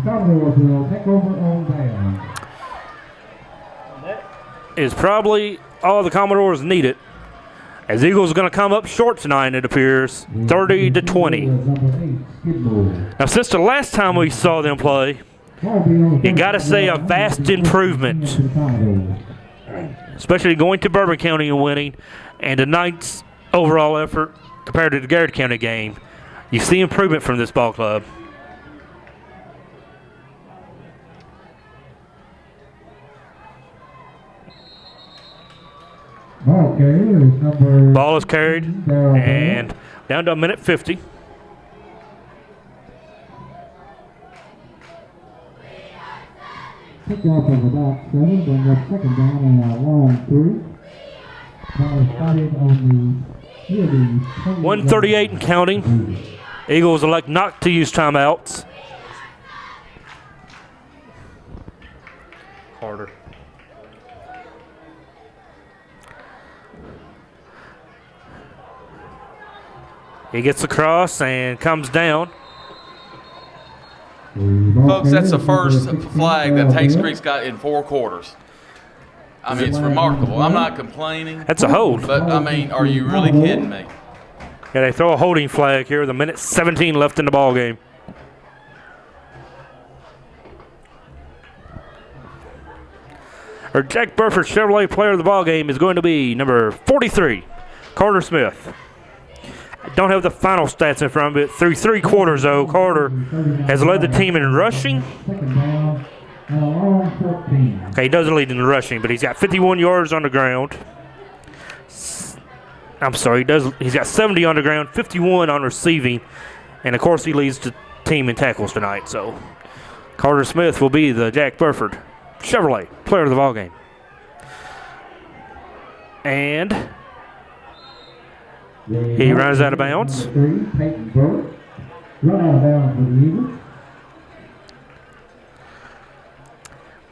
Commodores will take over on down. Is probably all the Commodores needed. As Eagles are going to come up short tonight, it appears, 30-20. Now, since the last time we saw them play, you got to say a vast improvement, especially going to Bourbon County and winning, and tonight's overall effort compared to the Garrett County game. You see improvement from this ball club. Ball is carried and down to 1:50. Kickoff of about 7, bring up second down and a long 3. Ball is started on the 1:38 and counting. Eagles elect not to use timeouts. Carter. He gets across and comes down. Folks, that's the first flag that Tates Creek's got in 4 quarters. I mean, it's remarkable. I'm not complaining. That's a hold. But, I mean, are you really kidding me? Yeah, they throw a holding flag here with 1:17 left in the ball game. Our Jack Burford Chevrolet player of the ball game is going to be number 43, Carter Smith. I don't have the final stats in front of it. Through 3 quarters, though, Carter has led the team in rushing. Okay, he doesn't lead in the rushing, but he's got 51 yards on the ground. I'm sorry, he's got 70 on the ground, 51 on receiving, and of course he leads the team in tackles tonight. So Carter Smith will be the Jack Burford Chevrolet player of the ball game. And He runs out of bounds. Run out of bounds for the Eagles.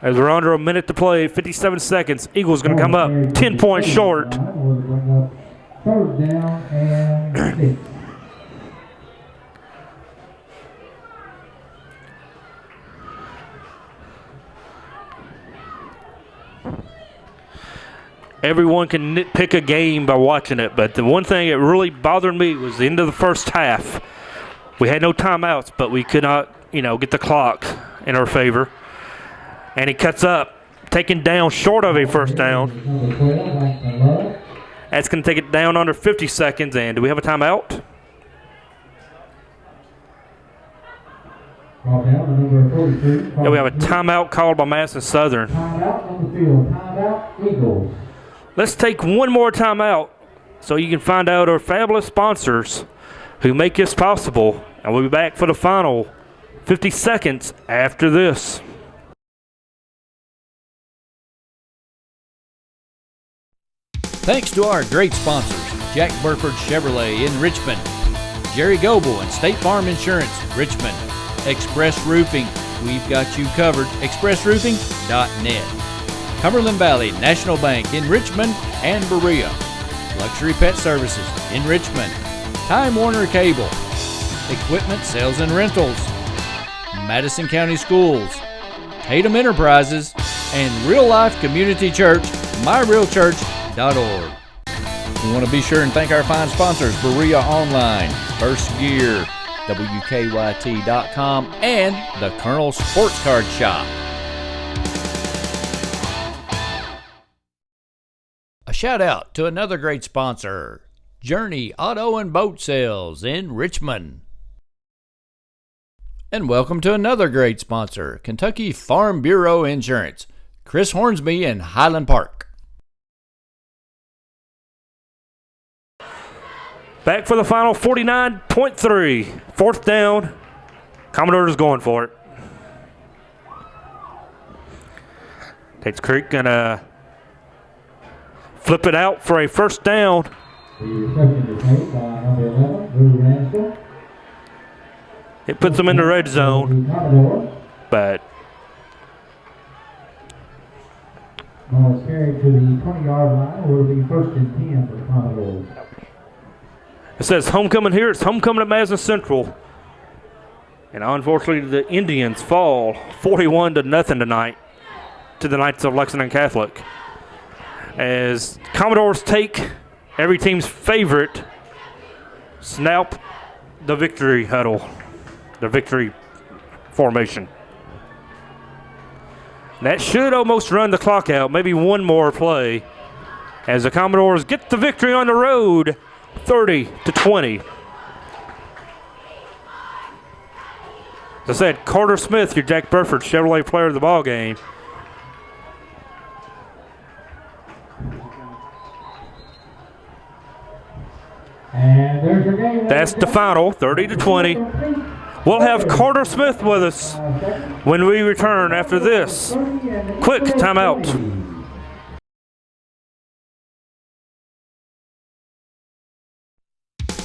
As we're under a minute to play, 57 seconds. Eagles going to come up 10 points short. Third down and 6. Everyone can nitpick a game by watching it, but the one thing that really bothered me was the end of the first half. We had no timeouts, but we could not, get the clock in our favor. And he cuts up, taken down short of a first down. That's going to take it down under 50 seconds. And do we have a timeout? Yeah, we have a timeout called by Madison Southern. Timeout on the field. Timeout, Eagles. Let's take one more timeout so you can find out our fabulous sponsors who make this possible. And we'll be back for the final 50 seconds after this. Thanks to our great sponsors, Jack Burford Chevrolet in Richmond, Jerry Goebel and State Farm Insurance, Richmond, Express Roofing, we've got you covered, expressroofing.net. Cumberland Valley National Bank in Richmond and Berea, Luxury Pet Services in Richmond, Time Warner Cable, Equipment Sales and Rentals, Madison County Schools, Tatum Enterprises, and Real Life Community Church, myrealchurch.org. We want to be sure and thank our fine sponsors, Berea Online, First Gear, WKYT.com, and the Colonel Sports Card Shop. A shout out to another great sponsor, Journey Auto and Boat Sales in Richmond. And welcome to another great sponsor, Kentucky Farm Bureau Insurance, Chris Hornsby in Highland Park. Back for the final 49.3. Fourth down. Commodores going for it. Tates Creek going to flip it out for a first down. The reception is made by number 11, Drew Ransdell. It puts them in the red zone, but Ball is carried to the 20-yard line, where it will be first and 10 for the Commodores. It says homecoming here. It's homecoming at Madison Central. And unfortunately, the Indians fall 41-0 tonight to the Knights of Lexington Catholic. As Commodores take every team's favorite snap, the victory huddle, the victory formation. That should almost run the clock out. Maybe one more play as the Commodores get the victory on the road, 30-20. As I said, Carter Smith, your Jack Burford Chevrolet player of the ball game. And there's your game. That's the final, 30-20. We'll have Carter Smith with us when we return after this quick timeout.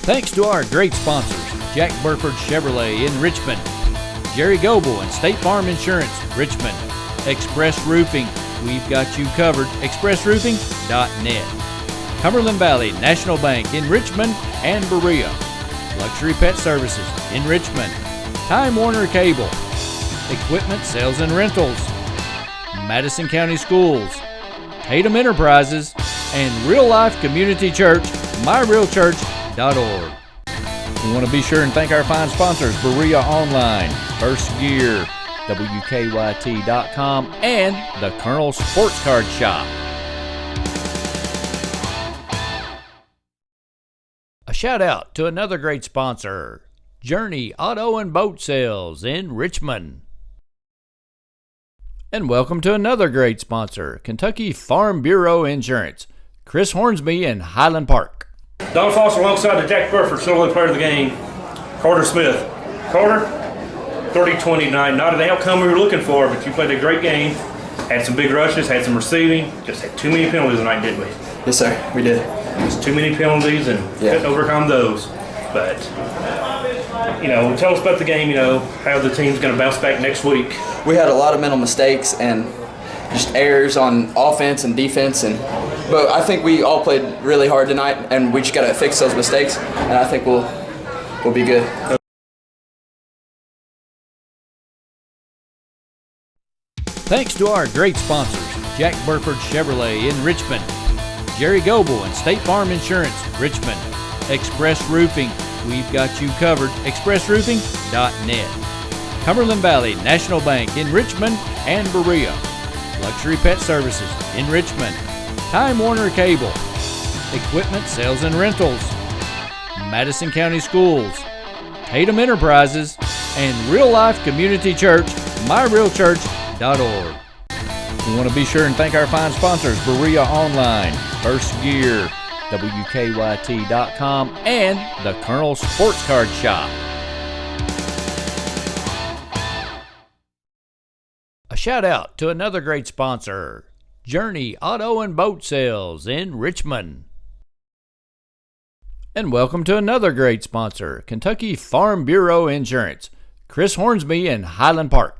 Thanks to our great sponsors, Jack Burford Chevrolet in Richmond, Jerry Goebel and State Farm Insurance, Richmond, Express Roofing, we've got you covered, expressroofing.net. Cumberland Valley National Bank in Richmond and Berea, Luxury Pet Services in Richmond, Time Warner Cable, Equipment Sales and Rentals, Madison County Schools, Tatum Enterprises, and Real Life Community Church, myrealchurch.org. We want to be sure and thank our fine sponsors, Berea Online, First Gear, WKYT.com, and the Colonel Sports Card Shop. A shout out to another great sponsor, Journey Auto and Boat Sales in Richmond. And welcome to another great sponsor, Kentucky Farm Bureau Insurance, Chris Hornsby in Highland Park. Don Foster alongside the Jack Burford Chevrolet player of the game, Carter Smith. Carter, 30-29, not an outcome we were looking for, but you played a great game. Had some big rushes, had some receiving, just had too many penalties tonight, didn't we? Yes, sir. We did. Just too many penalties and couldn't overcome those. But, tell us about the game, how the team's going to bounce back next week. We had a lot of mental mistakes and just errors on offense and defense, but I think we all played really hard tonight, and we just got to fix those mistakes, and I think we'll be good. Thanks to our great sponsors, Jack Burford Chevrolet in Richmond, Jerry Goebel and State Farm Insurance, Richmond, Express Roofing, we've got you covered, expressroofing.net, Cumberland Valley National Bank in Richmond and Berea, Luxury Pet Services in Richmond, Time Warner Cable, Equipment Sales and Rentals, Madison County Schools, Tatum Enterprises, and Real Life Community Church, myrealchurch.org. We want to be sure and thank our fine sponsors, Berea Online, First Gear, WKYT.com, and the Colonel Sports Card Shop. A shout out to another great sponsor, Journey Auto and Boat Sales in Richmond. And welcome to another great sponsor, Kentucky Farm Bureau Insurance, Chris Hornsby in Highland Park.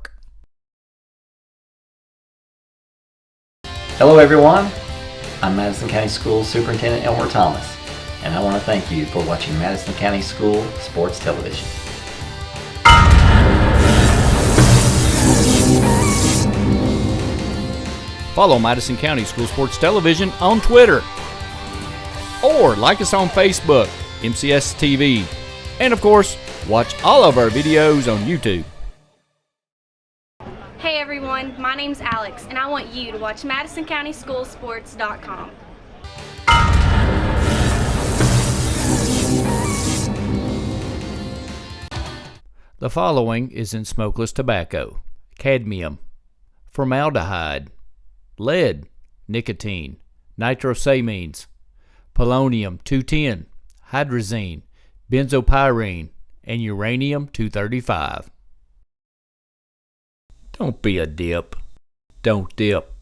Hello everyone, I'm Madison County School Superintendent Elmer Thomas, and I want to thank you for watching Madison County School Sports Television. Follow Madison County School Sports Television on Twitter, or like us on Facebook, MCS TV, and of course, watch all of our videos on YouTube. Hey everyone, my name's Alex, and I want you to watch MadisonCountySchoolSports.com. The following is in smokeless tobacco: cadmium, formaldehyde, lead, nicotine, nitrosamines, polonium-210, hydrazine, benzopyrene, and uranium-235. Don't be a dip. Don't dip.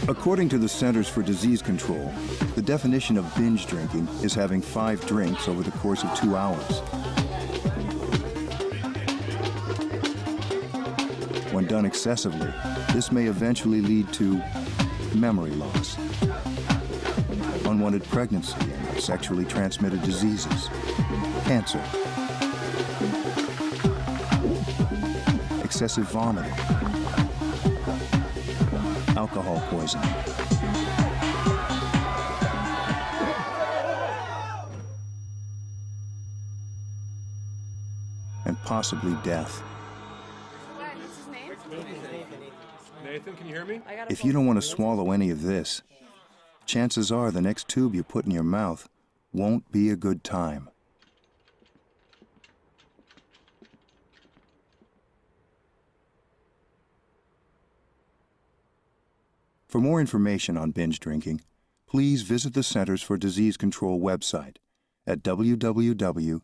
According to the Centers for Disease Control, the definition of binge drinking is having 5 drinks over the course of 2 hours. When done excessively, this may eventually lead to memory loss, unwanted pregnancy, and sexually transmitted diseases, cancer, excessive vomiting, alcohol poisoning, and possibly death. Nathan, can you hear me? If you don't want to swallow any of this, chances are the next tube you put in your mouth won't be a good time. For more information on binge drinking, please visit the Centers for Disease Control website at www.cdc.gov.